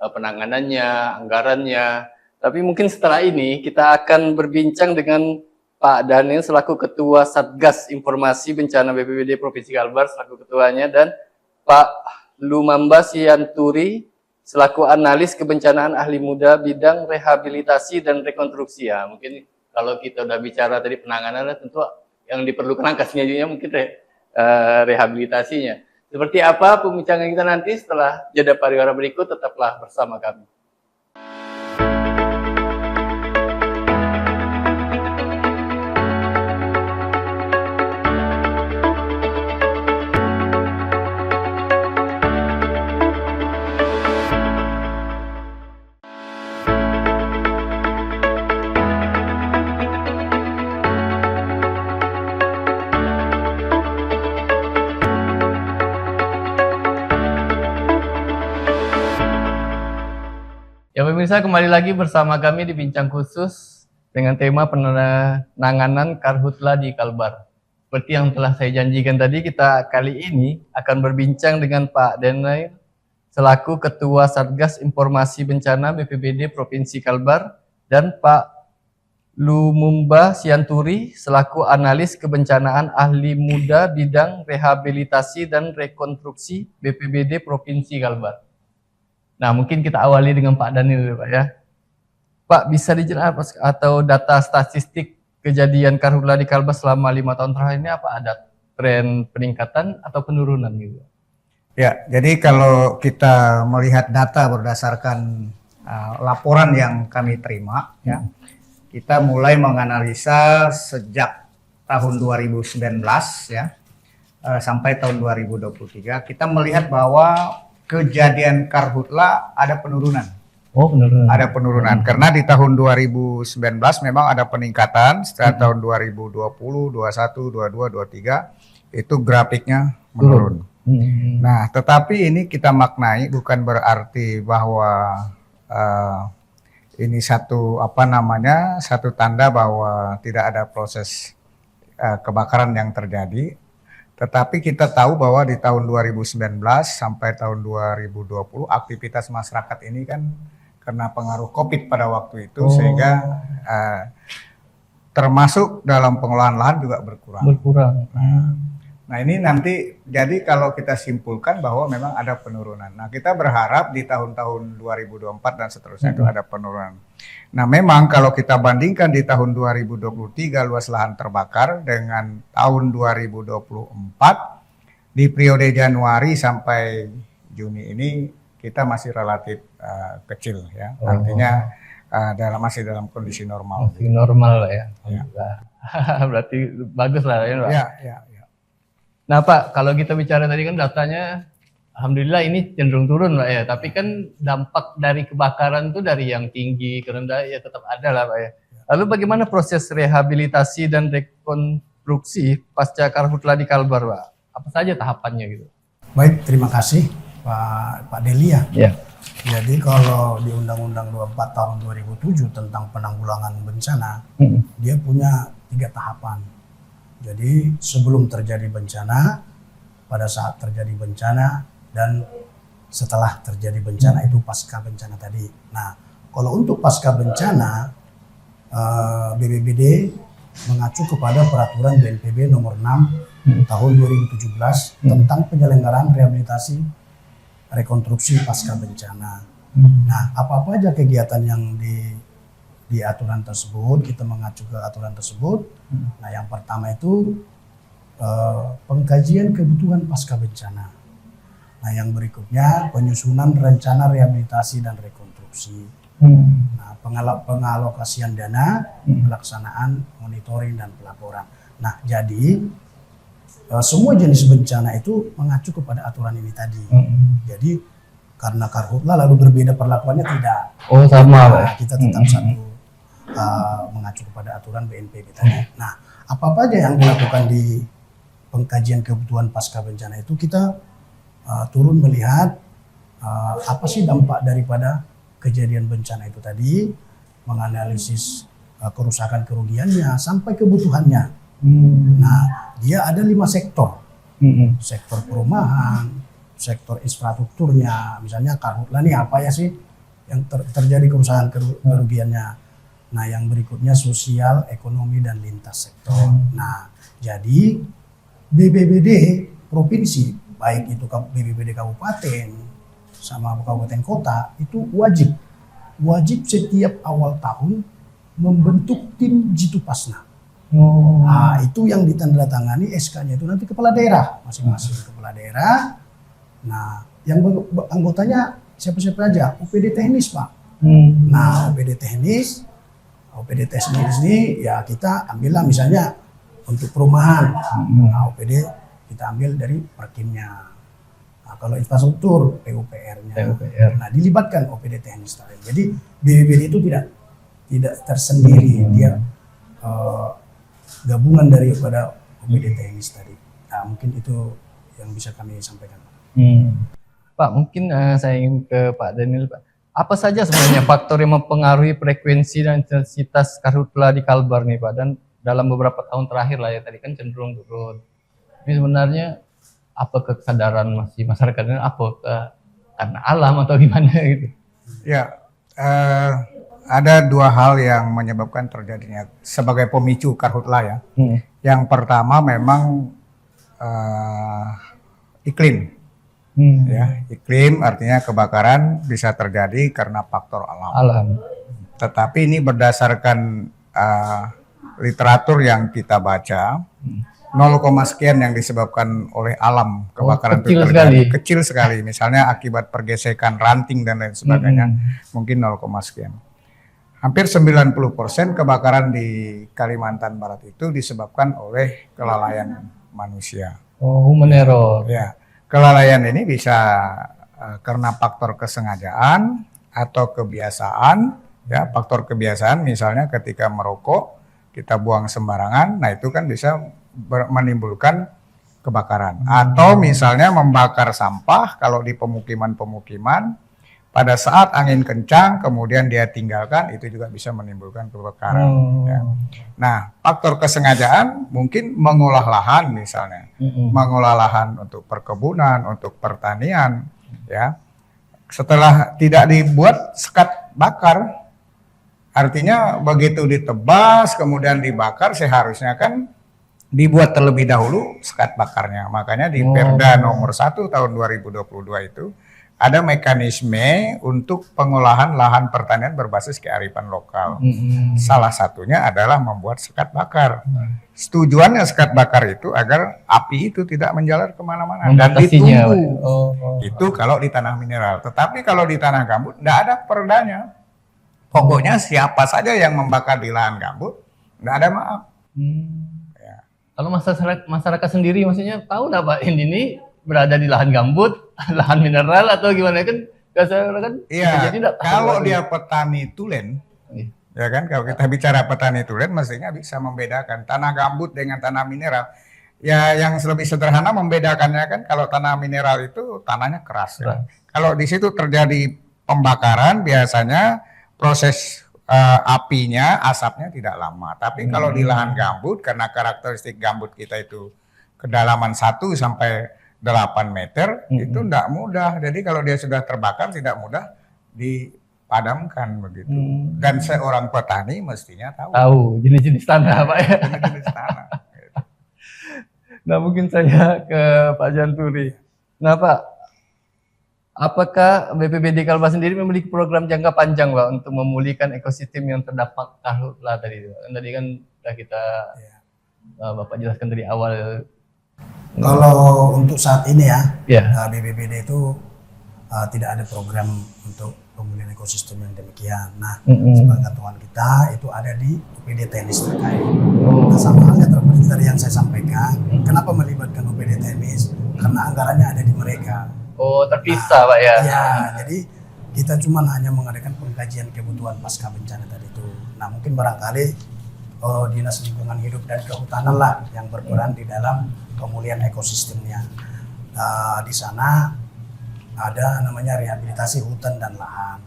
penanganannya, anggarannya. Tapi mungkin setelah ini kita akan berbincang dengan Pak Daniel selaku Ketua Satgas Informasi Bencana BPBD Provinsi Kalbar selaku ketuanya, dan Pak Lumamba Sianturi selaku analis kebencanaan ahli muda bidang rehabilitasi dan rekonstruksi. Ya, mungkin kalau kita udah bicara tadi penanganan, tentu yang diperlukan angkasnya juga mungkin rehabilitasinya. Seperti apa pembicaraan kita nanti setelah jeda pariwara berikut, tetaplah bersama kami. pemirsa, kembali lagi bersama kami di Bincang Khusus dengan tema penanganan karhutla di Kalbar. Seperti yang telah saya janjikan tadi, kita kali ini akan berbincang dengan Pak Daniel selaku Ketua Satgas Informasi Bencana BPBD Provinsi Kalbar dan Pak Lumumba Sianturi selaku Analis Kebencanaan Ahli Muda Bidang Rehabilitasi dan Rekonstruksi BPBD Provinsi Kalbar. Nah, mungkin kita awali dengan Pak Daniel, Pak ya. Pak, bisa dijelaskan atau data statistik kejadian karhutla di Kalbar selama 5 tahun terakhir ini apa ada tren peningkatan atau penurunan gitu? Ya, jadi kalau kita melihat data berdasarkan laporan yang kami terima, ya, kita mulai menganalisa sejak tahun 2019 ya sampai tahun 2023, kita melihat bahwa kejadian karhutla ada penurunan. Oh, penurunan. Ada penurunan karena di tahun 2019 memang ada peningkatan, setelah tahun 2020, 21, 22, 23 itu grafiknya menurun. Nah, tetapi ini kita maknai bukan berarti bahwa ini satu tanda bahwa tidak ada proses kebakaran yang terjadi. Tetapi kita tahu bahwa di tahun 2019 sampai tahun 2020 aktivitas masyarakat ini kan karena pengaruh COVID pada waktu itu sehingga termasuk dalam pengolahan lahan juga berkurang. Nah ini nanti jadi kalau kita simpulkan bahwa memang ada penurunan. Nah kita berharap di tahun-tahun 2024 dan seterusnya itu ada penurunan. Nah memang kalau kita bandingkan di tahun 2023 luas lahan terbakar dengan tahun 2024 di periode Januari sampai Juni ini kita masih relatif kecil ya. Artinya masih dalam kondisi normal. Masih normal lah ya. Ya. Berarti bagus lah ya, Pak. Ya. Nah Pak, kalau kita bicara tadi kan datanya, alhamdulillah ini cenderung turun Pak ya. Tapi kan dampak dari kebakaran itu dari yang tinggi ke rendah ya tetap ada lah Pak ya. Lalu bagaimana proses rehabilitasi dan rekonstruksi pasca karhutla di Kalbar Pak? Apa saja tahapannya gitu? Baik, terima kasih Pak Delia. Ya. Jadi kalau di Undang-Undang 24 tahun 2007 tentang penanggulangan bencana, dia punya 3 tahapan. Jadi sebelum terjadi bencana, pada saat terjadi bencana, dan setelah terjadi bencana itu pasca bencana tadi. Nah, kalau untuk pasca bencana, BPBD mengacu kepada peraturan BNPB nomor 6 tahun 2017 tentang penyelenggaraan rehabilitasi rekonstruksi pasca bencana. Nah, apa-apa aja kegiatan yang di aturan tersebut, kita mengacu ke aturan tersebut. Nah, yang pertama itu pengkajian kebutuhan pasca bencana. Nah, yang berikutnya penyusunan rencana rehabilitasi dan rekonstruksi. Nah, pengalokasian dana, pelaksanaan, monitoring dan pelaporan. Nah, jadi semua jenis bencana itu mengacu kepada aturan ini tadi. Jadi karena karhutla lalu berbeda perlakuannya tidak. Oh sama Pak. Nah, kita tetap satu mengacu kepada aturan BNPB tadi. Nah, apa aja yang dilakukan di pengkajian kebutuhan pasca bencana itu kita turun melihat apa sih dampak daripada kejadian bencana itu tadi, menganalisis kerusakan kerugiannya sampai kebutuhannya. Nah, dia ada 5 sektor. Sektor perumahan, sektor infrastrukturnya, misalnya karhutla nih apa ya sih yang terjadi kerusakan kerugiannya. Nah, yang berikutnya sosial, ekonomi, dan lintas sektor. Nah, jadi BPBD provinsi, baik itu BPBD kabupaten sama kabupaten kota, itu wajib setiap awal tahun membentuk tim Jitupasna. Nah, itu yang ditandatangani SK-nya itu nanti kepala daerah, masing-masing kepala daerah. Nah, yang anggotanya siapa-siapa aja, OPD teknis Pak. Nah, OPD teknis ini ya kita ambillah misalnya untuk perumahan. Nah, OPD kita ambil dari Perkimnya. Nah, kalau infrastruktur PUPR-nya. Nah, dilibatkan OPD teknis tadi. Jadi BPBD itu tidak tersendiri, dia gabungan daripada OPD teknis tadi. Nah, mungkin itu yang bisa kami sampaikan. Pak, mungkin saya ingin ke Pak Daniel Pak. apa saja sebenarnya faktor yang mempengaruhi frekuensi dan intensitas karhutla di Kalbar nih Pak? Dan dalam beberapa tahun terakhir lah ya, tadi kan cenderung turun. Ini sebenarnya apa kesadaran masih masyarakatnya, apa karena alam atau gimana gitu? Ya, ada dua hal yang menyebabkan terjadinya sebagai pemicu karhutla ya. Yang pertama memang iklim. Ya, iklim artinya kebakaran bisa terjadi karena faktor alam. Alam. Tetapi ini berdasarkan literatur yang kita baca, 0, sekian yang disebabkan oleh alam kebakaran kecil itu terjadi. sekali. Kecil sekali, misalnya akibat pergesekan ranting dan lain sebagainya, mungkin 0, sekian. Hampir 90% kebakaran di Kalimantan Barat itu disebabkan oleh kelalaian manusia. Oh, human error. Ya, kelalaian ini bisa karena faktor kesengajaan atau kebiasaan. Ya, faktor kebiasaan misalnya ketika merokok kita buang sembarangan, nah itu kan bisa menimbulkan kebakaran. Atau misalnya membakar sampah kalau di pemukiman-pemukiman pada saat angin kencang kemudian dia tinggalkan, itu juga bisa menimbulkan kebakaran. Ya. Nah, faktor kesengajaan mungkin mengolah lahan misalnya, mengolah lahan untuk perkebunan, untuk pertanian, ya. Setelah tidak dibuat sekat bakar, artinya begitu ditebas kemudian dibakar, seharusnya kan dibuat terlebih dahulu sekat bakarnya. Makanya di Perda nomor 1 tahun 2022 itu ada mekanisme untuk pengolahan lahan pertanian berbasis kearifan lokal. Salah satunya adalah membuat sekat bakar. Tujuannya sekat bakar itu agar api itu tidak menjalar kemana-mana dan ditunggu. Itu kalau di tanah mineral. Tetapi kalau di tanah gambut tidak ada perdanya. Pokoknya siapa saja yang membakar di lahan gambut, tidak ada maaf. Ya. Kalau masyarakat sendiri maksudnya tahu nggak Pak, ini berada di lahan gambut, lahan mineral atau gimana kan? Kan Iya, jadi kalau dia petani tulen, ya kan, kalau kita bicara petani tulen, mestinya bisa membedakan tanah gambut dengan tanah mineral. Ya, yang lebih sederhana membedakannya kan, kalau tanah mineral itu tanahnya keras. Ya. Kalau di situ terjadi pembakaran, biasanya proses apinya, asapnya tidak lama. Tapi kalau di lahan gambut, karena karakteristik gambut kita itu kedalaman 1 sampai 8 meter, itu tidak mudah. Jadi kalau dia sudah terbakar, tidak mudah dipadamkan begitu. Dan seorang petani mestinya tahu jenis-jenis tanah Pak ya. jenis tanah. Nah, mungkin saya ke Pak Janturi. Nah Pak, apakah BPBD Kalbar sendiri memiliki program jangka panjang Pak untuk memulihkan ekosistem yang terdampak karhutla tadi? Tadi kan sudah kita Bapak jelaskan dari awal. Kalau untuk saat ini ya, Ya. BPBD itu tidak ada program untuk pemulihan ekosistem yang demikian. Nah, sepengetahuan kita itu ada di UPD Teknis terkait. Nah, sama halnya seperti tadi yang saya sampaikan, kenapa melibatkan UPD Teknis? Karena anggarannya ada di mereka. Oh, terpisah Pak ya? Ya, jadi kita cuma hanya mengadakan pengkajian kebutuhan pasca bencana tadi itu. Nah, mungkin barangkali Dinas Lingkungan Hidup dan Kehutanan lah yang berperan di dalam pemulihan ekosistemnya. Di sana ada namanya rehabilitasi hutan dan lahan.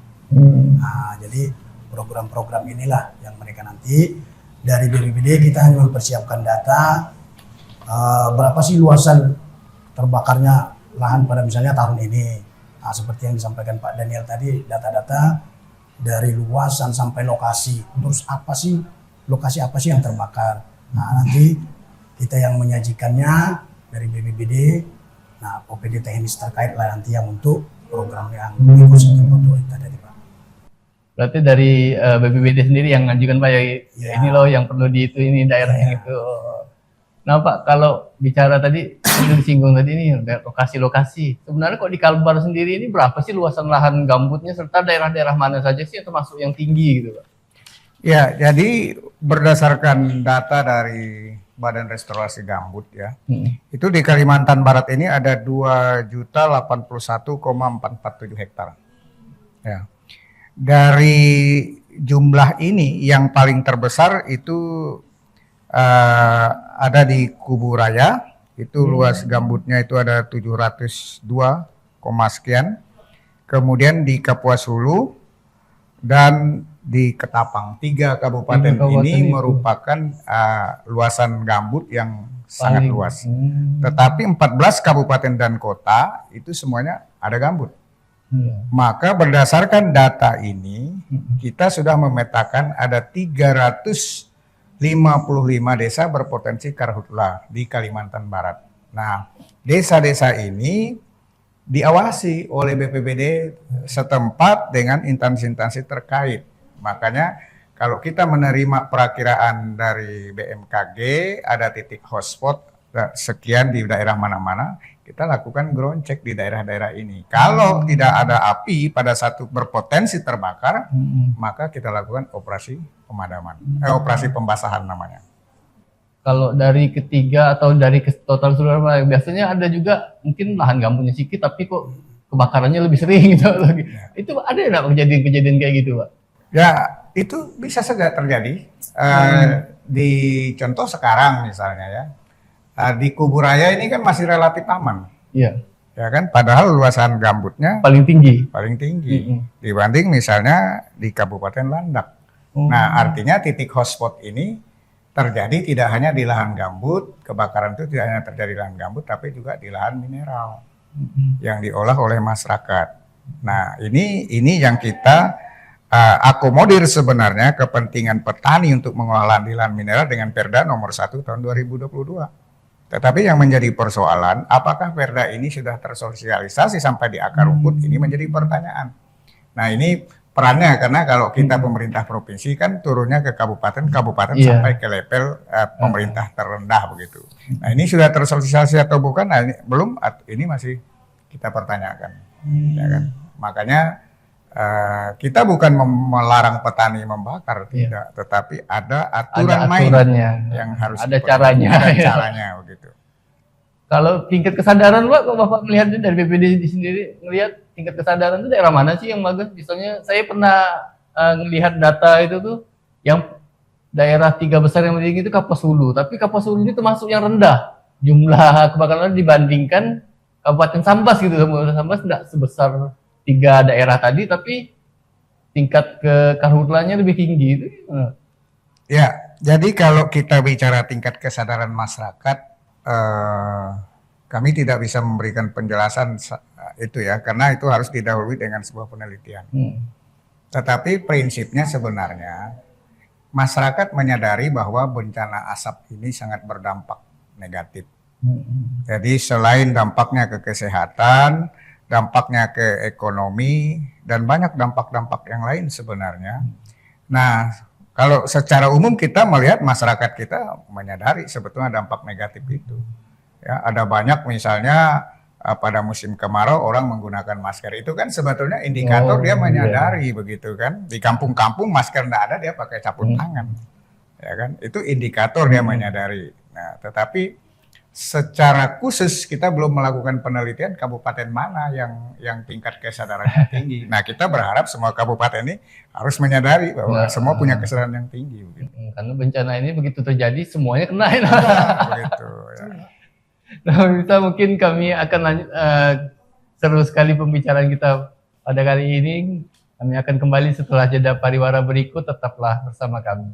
Nah, jadi program-program inilah yang mereka nanti dari BPBD kita hanya mempersiapkan data berapa sih luasan terbakarnya lahan pada misalnya tahun ini. Nah, seperti yang disampaikan Pak Daniel tadi, data-data dari luasan sampai lokasi. Terus apa sih lokasi apa sih yang terbakar? Nah, nanti kita yang menyajikannya dari BPBD. Nah, OPD teknis terkait lah nanti yang untuk program yang ekosistem foto itu tadi Pak. Berarti dari BPBD sendiri yang ngajukan Pak ya, ini loh yang perlu di itu, ini daerah yang itu. Nah Pak, kalau bicara tadi, sudah disinggung tadi ini lokasi-lokasi. Sebenarnya kok di Kalbar sendiri ini berapa sih luasan lahan gambutnya, serta daerah-daerah mana saja sih yang termasuk yang tinggi gitu Pak? Ya, jadi berdasarkan data dari Badan Restorasi Gambut ya, itu di Kalimantan Barat ini ada 2.081,447 hektar. Ya. Dari jumlah ini yang paling terbesar itu ada di Kubu Raya, itu luas gambutnya itu ada 702, sekian. kemudian di Kapuas Hulu, dan di Ketapang. 3 kabupaten kabupaten ini itu. merupakan luasan gambut yang sangat Paling. luas. Tetapi 14 kabupaten dan kota itu semuanya ada gambut. Iya. Maka berdasarkan data ini, kita sudah memetakan ada 355 desa berpotensi karhutla di Kalimantan Barat. Nah, desa-desa ini diawasi oleh BPBD setempat dengan instansi-instansi terkait. Makanya kalau kita menerima perakiraan dari BMKG, ada titik hotspot sekian di daerah mana-mana, kita lakukan ground check di daerah-daerah ini. Kalau tidak ada api pada satu berpotensi terbakar, maka kita lakukan operasi pemadaman, operasi pembasahan namanya. Kalau dari ketiga atau dari total seluruh, biasanya ada juga mungkin lahan gambutnya sedikit tapi kok kebakarannya lebih sering gitu. Itu ada nggak kejadian-kejadian kayak gitu, Pak? Ya, itu bisa saja terjadi. Di contoh sekarang misalnya ya, di Kuburaya ini kan masih relatif aman. Iya. Ya kan, padahal luasan gambutnya Paling tinggi. paling tinggi dibanding misalnya di Kabupaten Landak. Nah, artinya titik hotspot ini terjadi tidak hanya di lahan gambut, kebakaran itu tidak hanya terjadi di lahan gambut, tapi juga di lahan mineral yang diolah oleh masyarakat. Nah, ini yang kita akomodir sebenarnya kepentingan petani untuk mengolah lahan mineral dengan Perda nomor 1 tahun 2022. Tetapi yang menjadi persoalan, apakah Perda ini sudah tersosialisasi sampai di akar rumput, ini menjadi pertanyaan. Nah, ini perannya, karena kalau kita pemerintah provinsi kan turunnya ke kabupaten sampai ke level pemerintah terendah begitu. Nah, ini sudah tersosialisasi atau bukan? Nah, ini belum, ini masih kita pertanyakan. Ya kan? Makanya kita bukan melarang petani membakar, tidak, tetapi ada aturan main yang harus ada caranya. ada caranya begitu. Kalau tingkat kesadaran, Pak, kalau Bapak melihatnya dari BPD sendiri, melihat tingkat kesadaran itu daerah mana sih yang bagus? Misalnya saya pernah melihat data itu tuh, yang daerah 3 besar yang tinggi itu Kapuas Hulu, tapi Kapuas Hulu ini termasuk yang rendah jumlah kebakaran dibandingkan Kabupaten Sambas gitu. Kabupaten Sambas tidak sebesar 3 daerah tadi, tapi tingkat karhutlanya lebih tinggi itu. Ya, jadi kalau kita bicara tingkat kesadaran masyarakat, kami tidak bisa memberikan penjelasan itu ya, karena itu harus didahului dengan sebuah penelitian. Tetapi prinsipnya sebenarnya masyarakat menyadari bahwa bencana asap ini sangat berdampak negatif. Jadi selain dampaknya ke kesehatan, dampaknya ke ekonomi, dan banyak dampak-dampak yang lain sebenarnya. Nah, kalau secara umum kita melihat masyarakat kita menyadari sebetulnya dampak negatif itu. Ya, ada banyak misalnya pada musim kemarau orang menggunakan masker, itu kan sebetulnya indikator dia menyadari begitu kan. Di kampung-kampung masker tidak ada, dia pakai sabun tangan. Ya kan? Itu indikator dia menyadari. Nah, tetapi secara khusus kita belum melakukan penelitian kabupaten mana yang tingkat kesadarannya tinggi. Nah, kita berharap semua kabupaten ini harus menyadari bahwa semua punya kesadaran yang tinggi. Begitu. Karena bencana ini begitu terjadi semuanya kena. Begitu. Ya. Nah, bisa mungkin kami akan lanjut, seru sekali pembicaraan kita pada kali ini. Kami akan kembali setelah jeda pariwara berikut. Tetaplah bersama kami.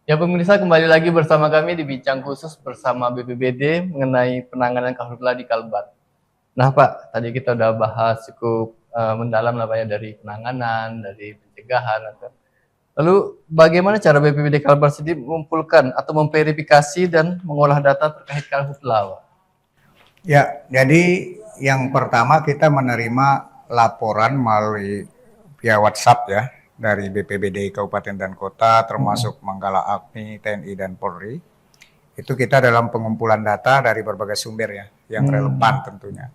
Ya pemirsa, kembali lagi bersama kami di Bincang Khusus bersama BPBD mengenai penanganan karhutla di Kalbar. Nah Pak, tadi kita udah bahas cukup mendalam lah Pak ya, dari penanganan, dari pencegahan. Lalu bagaimana cara BPBD Kalbar sendiri mengumpulkan atau memverifikasi dan mengolah data terkait karhutla Pak? Ya, jadi yang pertama kita menerima laporan melalui via WhatsApp ya, dari BPBD Kabupaten dan Kota, termasuk Manggala Agni, TNI, dan Polri. Itu kita dalam pengumpulan data dari berbagai sumber ya, yang relevan tentunya.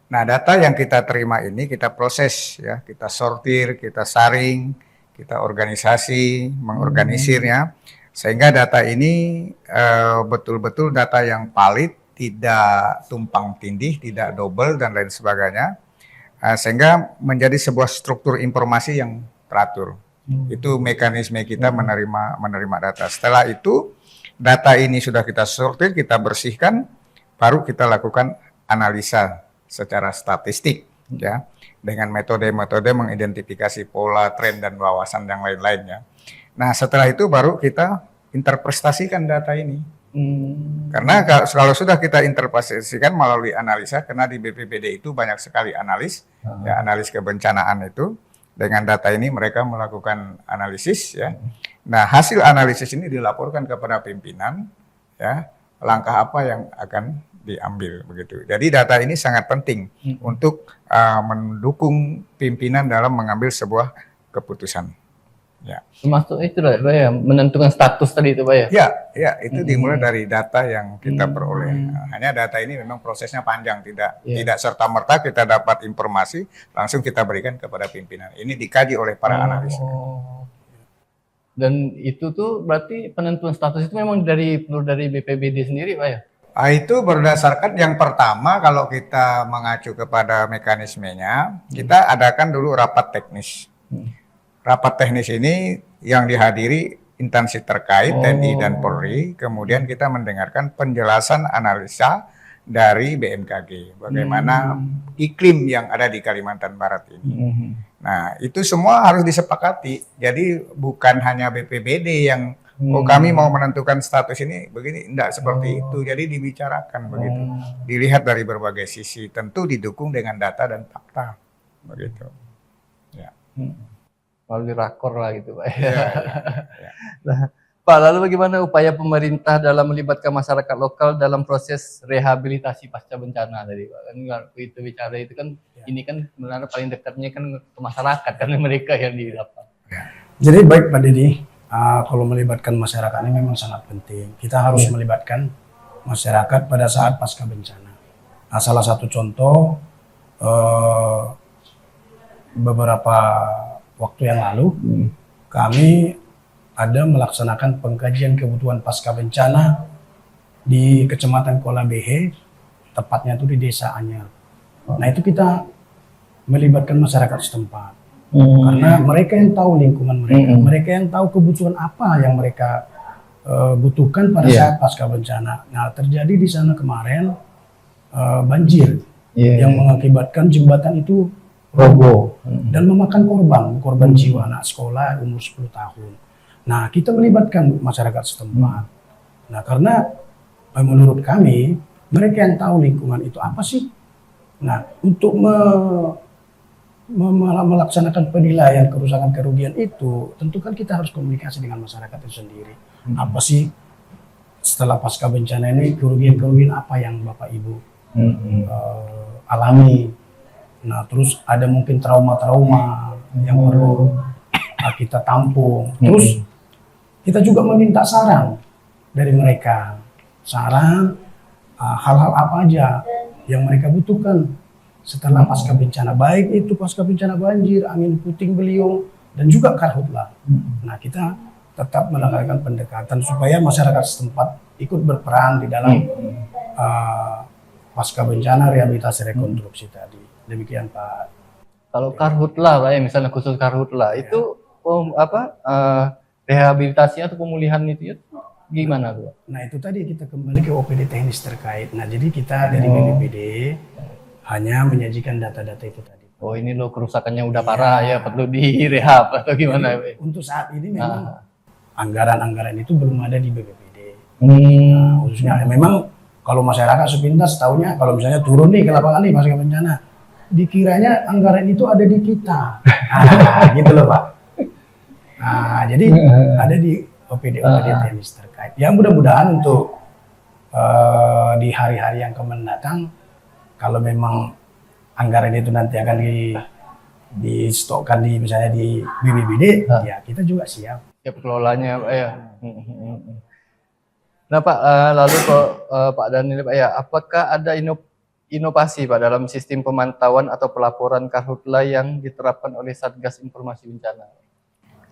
Nah, data yang kita terima ini kita proses ya, kita sortir, kita saring, kita organisasi, mengorganisirnya sehingga data ini betul-betul data yang valid, tidak tumpang tindih, tidak double dan lain sebagainya. Sehingga menjadi sebuah struktur informasi yang teratur. Itu mekanisme kita menerima data. Setelah itu data ini sudah kita sortir, kita bersihkan, baru kita lakukan analisa secara statistik ya dengan metode-metode mengidentifikasi pola, tren dan wawasan yang lain-lainnya. Nah, setelah itu baru kita interpretasikan data ini. Karena kalau sudah kita interpretasikan melalui analisa, karena di BPBD itu banyak sekali analis, ya analis kebencanaan itu. Dengan data ini mereka melakukan analisis ya. Nah, hasil analisis ini dilaporkan kepada pimpinan ya, langkah apa yang akan diambil begitu. Jadi data ini sangat penting untuk mendukung pimpinan dalam mengambil sebuah keputusan. Ya. Termasuk itu lah, Pak ya, menentukan status tadi itu, Pak ya. Ya, itu dimulai dari data yang kita peroleh. Hanya data ini memang prosesnya panjang, tidak serta-merta kita dapat informasi langsung kita berikan kepada pimpinan. Ini dikaji oleh para analis. Dan itu tuh berarti penentuan status itu memang perlu dari BPBD sendiri, Pak ya. Itu berdasarkan yang pertama kalau kita mengacu kepada mekanismenya, kita adakan dulu rapat teknis. Rapat teknis ini yang dihadiri instansi terkait TNI dan Polri, kemudian kita mendengarkan penjelasan analisa dari BMKG, bagaimana iklim yang ada di Kalimantan Barat ini. Nah, itu semua harus disepakati. Jadi bukan hanya BPBD yang kami mau menentukan status ini begini, enggak seperti itu. Jadi dibicarakan begitu. Dilihat dari berbagai sisi, tentu didukung dengan data dan fakta. Begitu. Ya. Melalui rakor lah gitu, Pak. Nah, Pak, lalu bagaimana upaya pemerintah dalam melibatkan masyarakat lokal dalam proses rehabilitasi pasca bencana tadi, Pak? Kan itu bicara itu kan ini kan sebenarnya paling dekatnya kan ke masyarakat karena mereka yang didapat. Jadi baik Pak Dedi, kalau melibatkan masyarakat ini memang sangat penting. Kita harus melibatkan masyarakat pada saat pasca bencana. Nah, salah satu contoh beberapa waktu yang lalu kami ada melaksanakan pengkajian kebutuhan pasca bencana di Kecamatan Kuala Behe, tepatnya itu di Desa Anyar. Nah, itu kita melibatkan masyarakat setempat. Karena mereka yang tahu lingkungan mereka, mereka yang tahu kebutuhan apa yang mereka butuhkan pada saat pasca bencana. Nah, terjadi di sana kemarin banjir yang mengakibatkan jembatan itu roboh dan memakan korban jiwa anak sekolah umur 10 tahun. Nah, kita melibatkan masyarakat setempat. Nah, karena menurut kami mereka yang tahu lingkungan itu apa sih. Nah, untuk melaksanakan penilaian kerusakan kerugian itu, tentu kan kita harus komunikasi dengan masyarakat itu sendiri. Apa sih setelah pasca bencana ini kerugian-kerugian apa yang Bapak Ibu alami? Nah, terus ada mungkin trauma-trauma yang perlu kita tampung. Terus kita juga meminta saran dari mereka, saran hal-hal apa aja yang mereka butuhkan setelah pasca bencana, baik itu pasca bencana banjir, angin puting beliung, dan juga karhutlah. Nah, kita tetap melakukan pendekatan supaya masyarakat setempat ikut berperan di dalam pasca bencana rehabilitasi rekonstruksi tadi. Demikian Pak. Kalau karhutlah, Pak ya, misalnya khusus karhutlah, itu rehabilitasi atau pemulihan itu gimana, Bu? Nah, itu tadi kita kembali ke OPD teknis terkait. Nah, jadi kita dari BPBD hanya menyajikan data-data itu tadi. Oh, ini loh kerusakannya udah parah ya, perlu direhab atau gimana? Jadi, untuk saat ini memang anggaran-anggaran itu belum ada di BPBD. Nah, khususnya memang kalau masyarakat sepintas tahunya kalau misalnya turun nih ke lapangan nih pasca bencana, dikiranya anggaran itu ada di kita. Gitu loh Pak. Nah, jadi ada di OPD teknis terkait. Yang mudah-mudahan untuk di hari-hari yang akan mendatang, kalau memang anggaran itu nanti akan di stokkan di misalnya di BPBD, ya kita juga siap. Ya pengelolanya, Pak ya. Nah Pak, lalu Pak Daniel, Pak ya, apakah ada inovasi Pak dalam sistem pemantauan atau pelaporan karhutla yang diterapkan oleh Satgas Informasi Bencana?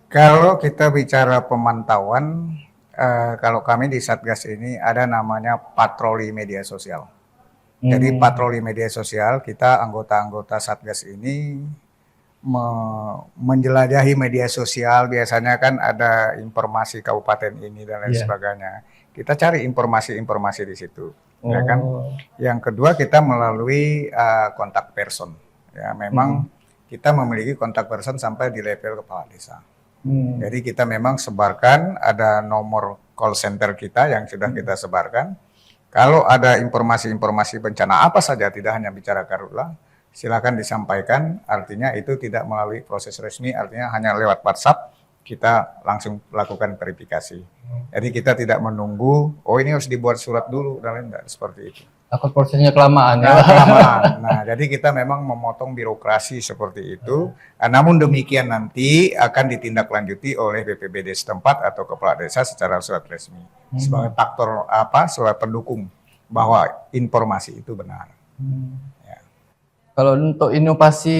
Kalau kita bicara pemantauan, kalau kami di Satgas ini ada namanya patroli media sosial. Jadi patroli media sosial, kita anggota-anggota Satgas ini menjelajahi media sosial, biasanya kan ada informasi kabupaten ini dan lain sebagainya. Kita cari informasi-informasi di situ, ya kan. Yang kedua kita melalui kontak person. Ya, memang kita memiliki kontak person sampai di level kepala desa. Jadi kita memang sebarkan, ada nomor call center kita yang sudah kita sebarkan. Kalau ada informasi-informasi bencana apa saja, tidak hanya bicara karhutla, silakan disampaikan. Artinya itu tidak melalui proses resmi, artinya hanya lewat WhatsApp kita langsung lakukan verifikasi. Jadi kita tidak menunggu, oh ini harus dibuat surat dulu dan lain-lain, seperti itu. Takut prosesnya kelamaan ya. Kelamaan. Nah, jadi kita memang memotong birokrasi seperti itu. Namun demikian nanti akan ditindaklanjuti oleh BPBD setempat atau kepala desa secara surat resmi sebagai faktor sebagai pendukung bahwa informasi itu benar. Ya. Kalau untuk inovasi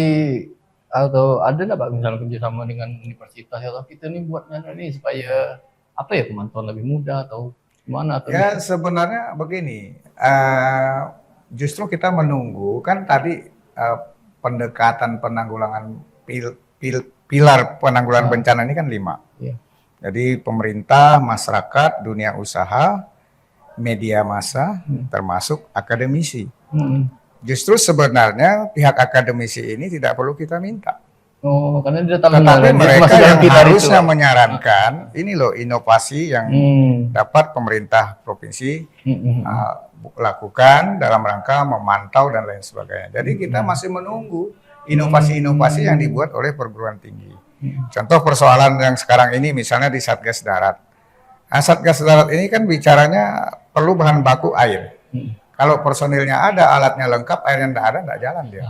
atau ada nggak Pak misalnya kerjasama dengan universitas atau kita nih buatnya nih supaya apa ya pemantauan lebih mudah atau gimana? Atau ya sebenarnya begini, justru kita menunggu kan tadi pendekatan penanggulangan pilar penanggulangan bencana ini kan 5. Iya. Jadi pemerintah, masyarakat, dunia usaha, media massa, termasuk akademisi. Justru sebenarnya pihak akademisi ini tidak perlu kita minta. Oh, karena dia tahu Tetapi mereka yang harusnya itu. menyarankan, ini loh inovasi yang dapat pemerintah provinsi lakukan dalam rangka memantau dan lain sebagainya. Jadi kita masih menunggu inovasi-inovasi yang dibuat oleh perguruan tinggi. Contoh persoalan yang sekarang ini misalnya di Satgas Darat. Nah, Satgas Darat ini kan bicaranya perlu bahan baku air. Kalau personilnya ada, alatnya lengkap, airnya tidak ada, tidak jalan dia.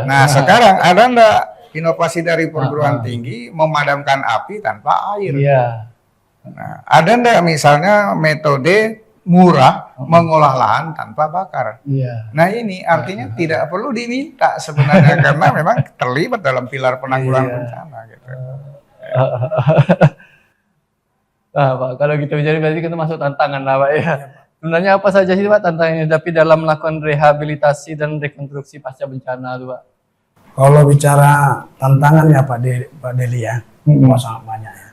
Nah, sekarang ada enggak inovasi dari perguruan tinggi memadamkan api tanpa air? Iya. Nah, ada enggak misalnya metode murah mengolah lahan tanpa bakar? Iya. Nah, ini artinya tidak perlu diminta sebenarnya karena memang terlibat dalam pilar penanggulangan bencana gitu. Nah, Pak, kalau gitu jadi berarti kita masuk tantangan lah Pak ya. Sebenarnya apa saja sih Pak tantangannya tapi dalam melakukan rehabilitasi dan rekonstruksi pasca bencana tuh Pak? Kalau bicara tantangannya Pak Deli ya, sangat banyak ya.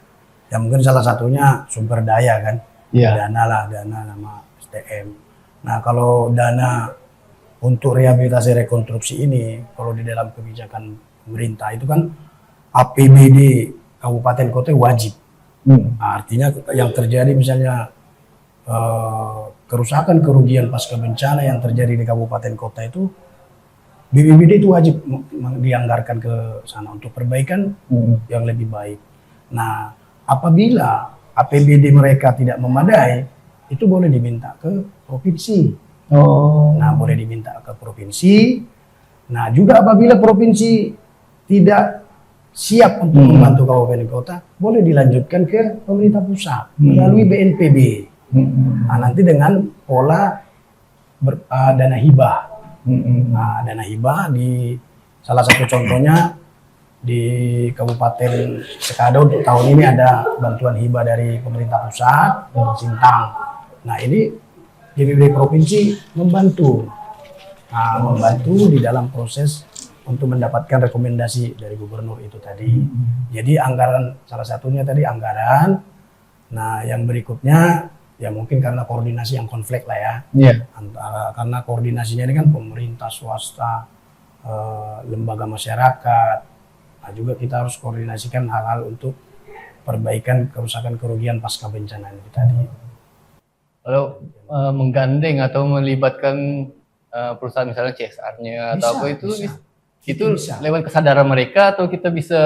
Ya mungkin salah satunya sumber daya kan, dana nama SDM. Nah kalau dana untuk rehabilitasi rekonstruksi ini, kalau di dalam kebijakan pemerintah itu kan APBD kabupaten kota wajib. Nah, artinya yang terjadi misalnya kerusakan kerugian pasca bencana yang terjadi di kabupaten kota itu BPBD itu wajib dianggarkan ke sana untuk perbaikan yang lebih baik. Nah, apabila APBD mereka tidak memadai, itu boleh diminta ke provinsi. Nah, boleh diminta ke provinsi. Nah, juga apabila provinsi tidak siap untuk membantu kabupaten kota, boleh dilanjutkan ke pemerintah pusat melalui BNPB. Nah, nanti dengan pola dana hibah. Nah, dana hibah di salah satu contohnya di Kabupaten Sekado untuk tahun ini ada bantuan hibah dari pemerintah pusat dari Sintang. Nah, ini BPBD provinsi membantu, membantu di dalam proses untuk mendapatkan rekomendasi dari gubernur itu tadi. Jadi anggaran salah satunya tadi anggaran. Nah, yang berikutnya ya mungkin karena koordinasi yang konflik lah ya. Karena koordinasinya ini kan pemerintah, swasta, lembaga masyarakat. Nah, juga kita harus koordinasikan hal-hal untuk perbaikan kerusakan kerugian pasca bencana ini tadi. Kalau menggandeng atau melibatkan perusahaan misalnya CSR-nya atau apa itu bisa. Lewat kesadaran mereka atau kita bisa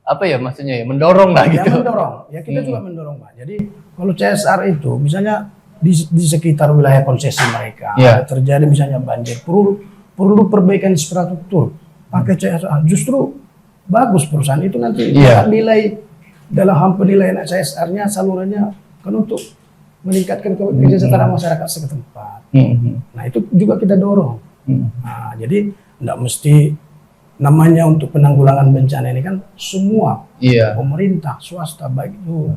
apa ya maksudnya ya mendorong lah gitu. Ya mendorong. Ya kita juga mendorong Pak. Jadi kalau CSR itu misalnya di sekitar wilayah konsesi mereka terjadi misalnya banjir, perlu perbaikan infrastruktur, pakai CSR justru bagus perusahaan itu nanti nilai dalam hal penilaian CSR-nya salurannya kan untuk meningkatkan kesejahteraan masyarakat setempat. Nah itu juga kita dorong. Nah, jadi tidak mesti namanya untuk penanggulangan bencana ini kan semua Iya. pemerintah, swasta, baik itu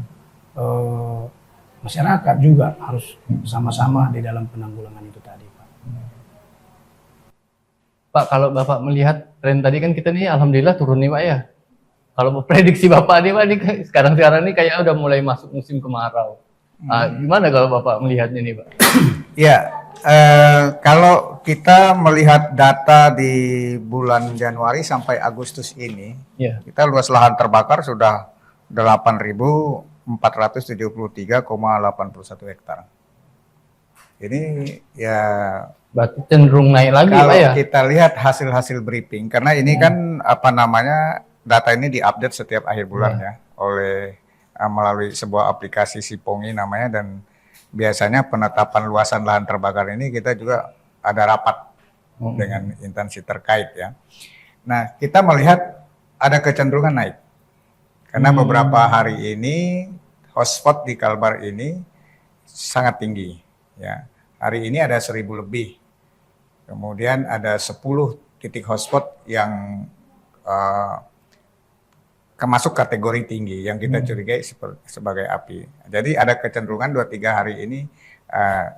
masyarakat juga harus sama-sama di dalam penanggulangan itu tadi, Pak. Pak, kalau Bapak melihat tren tadi kan kita nih alhamdulillah turun nih Pak ya. Kalau prediksi Bapak nih Pak, nih sekarang-sekarang nih kayak udah mulai masuk musim kemarau. Gimana kalau Bapak melihatnya nih Pak? Ya, kalau kita melihat data di bulan Januari sampai Agustus ini, Iya. kita luas lahan terbakar sudah 8.473,81 hektar. Ini ya Berarti cenderung naik lagi kalau Pak ya? kita lihat hasil-hasil briefing, karena ini kan apa namanya data ini diupdate setiap akhir bulan ya oleh melalui sebuah aplikasi Sipongi namanya, dan biasanya penetapan luasan lahan terbakar ini kita juga ada rapat dengan instansi terkait ya. Nah, kita melihat ada kecenderungan naik karena beberapa hari ini hotspot di Kalbar ini sangat tinggi ya. Hari ini ada 1.000 lebih. Kemudian ada 10 titik hotspot yang masuk kategori tinggi yang kita curigai sebagai api. Jadi ada kecenderungan 2-3 hari ini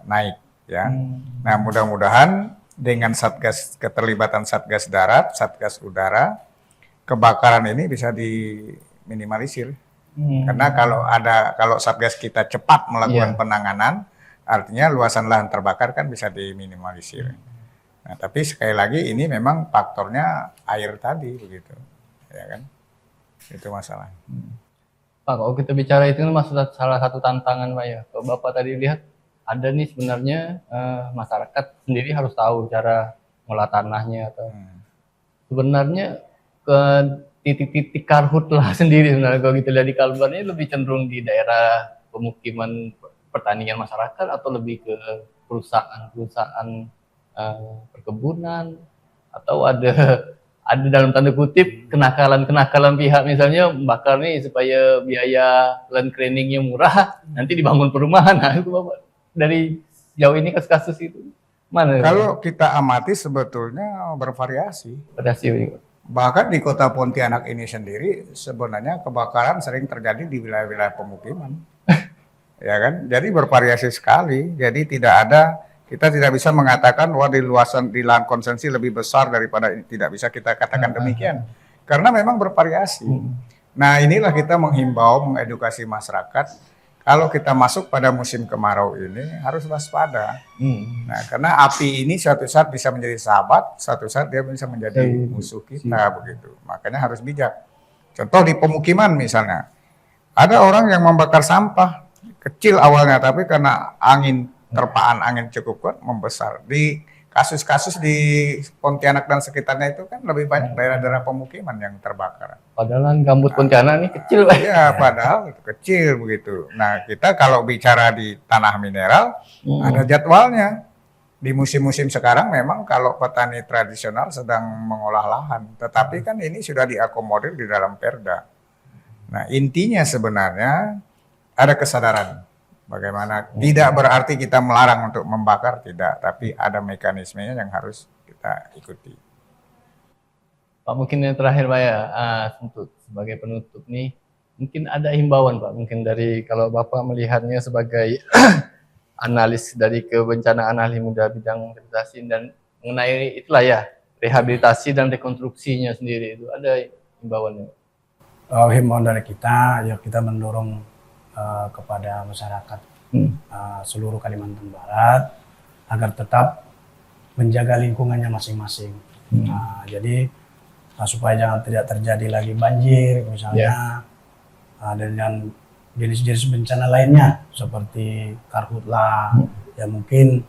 naik ya. Nah, mudah-mudahan dengan keterlibatan Satgas Darat, Satgas Udara, kebakaran ini bisa diminimalisir. Karena kalau Satgas kita cepat melakukan penanganan, artinya luasan lahan terbakar kan bisa diminimalisir. Nah, tapi sekali lagi ini memang faktornya air tadi begitu, ya kan? Itu masalah. Pak, kalau kita bicara itu kan salah satu tantangan Pak ya. Kalau Bapak tadi lihat ada nih sebenarnya masyarakat sendiri harus tahu cara ngolah tanahnya atau sebenarnya ke titik-titik karhutlah sendiri sebenarnya kalau kita lihat di Kalbar ini lebih cenderung di daerah pemukiman pertanian masyarakat atau lebih ke perusahaan-perusahaan perkebunan, atau ada dalam tanda kutip kenakalan pihak misalnya bakar nih supaya biaya land cleaningnya murah, nanti dibangun perumahan. Nah, itu Bapak dari jauh ini kasus-kasus itu mana? Kalau kita amati sebetulnya bervariasi. Pada sih Bahkan di kota Pontianak ini sendiri sebenarnya kebakaran sering terjadi di wilayah-wilayah pemukiman. Ya kan? Jadi bervariasi sekali. Jadi kita tidak bisa mengatakan wah di lahan konsesi lebih besar daripada ini, tidak bisa kita katakan demikian. Karena memang bervariasi. Nah, inilah kita menghimbau, mengedukasi masyarakat kalau kita masuk pada musim kemarau ini harus waspada. Nah, karena api ini suatu saat bisa menjadi sahabat, suatu saat dia bisa menjadi musuh kita begitu. Makanya harus bijak. Contoh di pemukiman misalnya, ada orang yang membakar sampah kecil awalnya, tapi karena terpaan angin cukup kuat membesar. Di kasus-kasus di Pontianak dan sekitarnya itu kan lebih banyak daerah-daerah pemukiman yang terbakar. Padahal gambut Pontianak ini kecil Pak. Iya, padahal itu kecil begitu. Nah, kita kalau bicara di tanah mineral ada jadwalnya. Di musim-musim sekarang memang kalau petani tradisional sedang mengolah lahan, tetapi kan ini sudah diakomodir di dalam Perda. Nah, intinya sebenarnya ada kesadaran. Bagaimana tidak berarti kita melarang untuk membakar, tidak, tapi ada mekanismenya yang harus kita ikuti. Pak, mungkin yang terakhir Pak ya, untuk sebagai penutup nih, mungkin ada himbauan Pak, mungkin dari kalau Bapak melihatnya sebagai analis dari kebencanaan ahli muda bidang rehabilitasi dan mengenai itulah ya, rehabilitasi dan rekonstruksinya sendiri itu ada himbauannya. Himbauan dari kita, ya kita mendorong kepada masyarakat seluruh Kalimantan Barat agar tetap menjaga lingkungannya masing-masing. Jadi supaya jangan tidak terjadi lagi banjir misalnya, dan jenis-jenis bencana lainnya seperti karhutlah, ya mungkin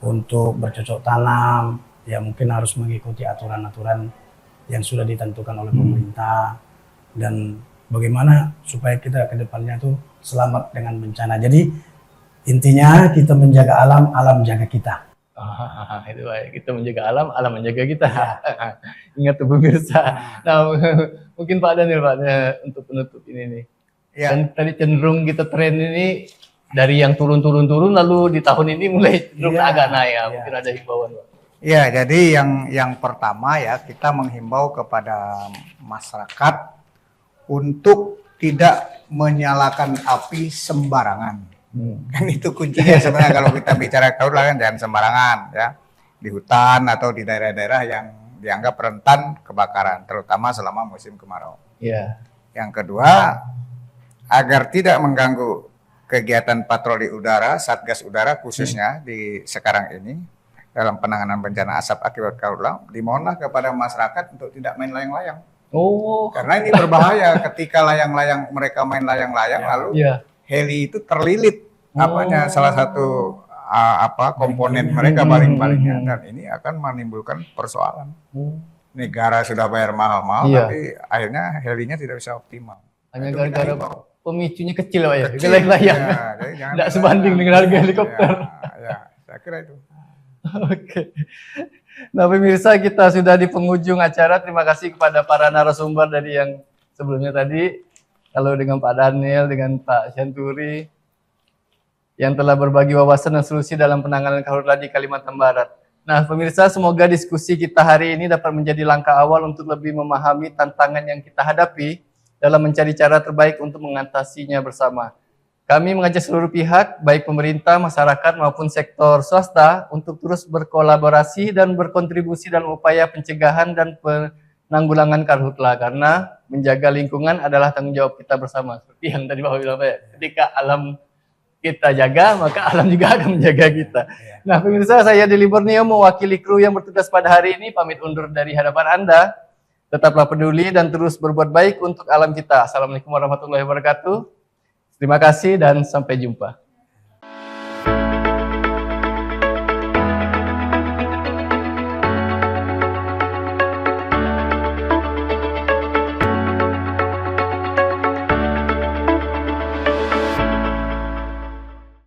untuk bercocok tanam, ya mungkin harus mengikuti aturan-aturan yang sudah ditentukan oleh pemerintah, dan bagaimana supaya kita ke depannya tuh selamat dengan bencana. Jadi intinya kita menjaga alam, alam menjaga kita. Itu baik. Kita menjaga alam, alam menjaga kita. Ingat tuh pemirsa. Nah, mungkin Pak Daniel Pak untuk penutup ini nih. Ya. Dan tadi cenderung kita tren ini dari yang turun lalu di tahun ini mulai cenderung agak naik ya. Mungkin ada himbauan Pak. Ya, jadi yang pertama ya kita menghimbau kepada masyarakat untuk tidak menyalakan api sembarangan. Kan itu kuncinya sebenarnya kalau kita bicara karhutlah kan jangan sembarangan ya di hutan atau di daerah-daerah yang dianggap rentan kebakaran, terutama selama musim kemarau. Iya. Yang kedua, agar tidak mengganggu kegiatan patroli udara, Satgas Udara khususnya di sekarang ini dalam penanganan bencana asap akibat karhutlah, dimohonlah kepada masyarakat untuk tidak main layang-layang. Oh. Karena ini berbahaya ketika layang-layang mereka main layang-layang lalu Iya. heli itu terlilit apanya salah satu komponen mereka baling-balingnya dan ini akan menimbulkan persoalan. Negara sudah bayar mahal-mahal Iya. tapi akhirnya helinya tidak bisa optimal. Hanya Itu gara-gara kita himbau. pemicunya kecil Pak ya. Kecil. Layang-layang. Ya, jadi jangan Tidak sebanding dengan harga helikopter. Ya, saya kira itu. Oke. Nah pemirsa, kita sudah di penghujung acara. Terima kasih kepada para narasumber dari yang sebelumnya tadi. Kalau dengan Pak Daniel, dengan Pak Syanturi, yang telah berbagi wawasan dan solusi dalam penanganan karhutlah di Kalimantan Barat. Nah pemirsa, semoga diskusi kita hari ini dapat menjadi langkah awal untuk lebih memahami tantangan yang kita hadapi dalam mencari cara terbaik untuk mengatasinya bersama. Kami mengajak seluruh pihak, baik pemerintah, masyarakat maupun sektor swasta untuk terus berkolaborasi dan berkontribusi dalam upaya pencegahan dan penanggulangan karhutlah, karena menjaga lingkungan adalah tanggung jawab kita bersama. Seperti yang tadi Bapak bilang, Pak ya, ketika alam kita jaga, maka alam juga akan menjaga kita. Nah pemirsa, saya Deli Borneo mewakili kru yang bertugas pada hari ini, pamit undur dari hadapan Anda. Tetaplah peduli dan terus berbuat baik untuk alam kita. Assalamualaikum warahmatullahi wabarakatuh. Terima kasih dan sampai jumpa.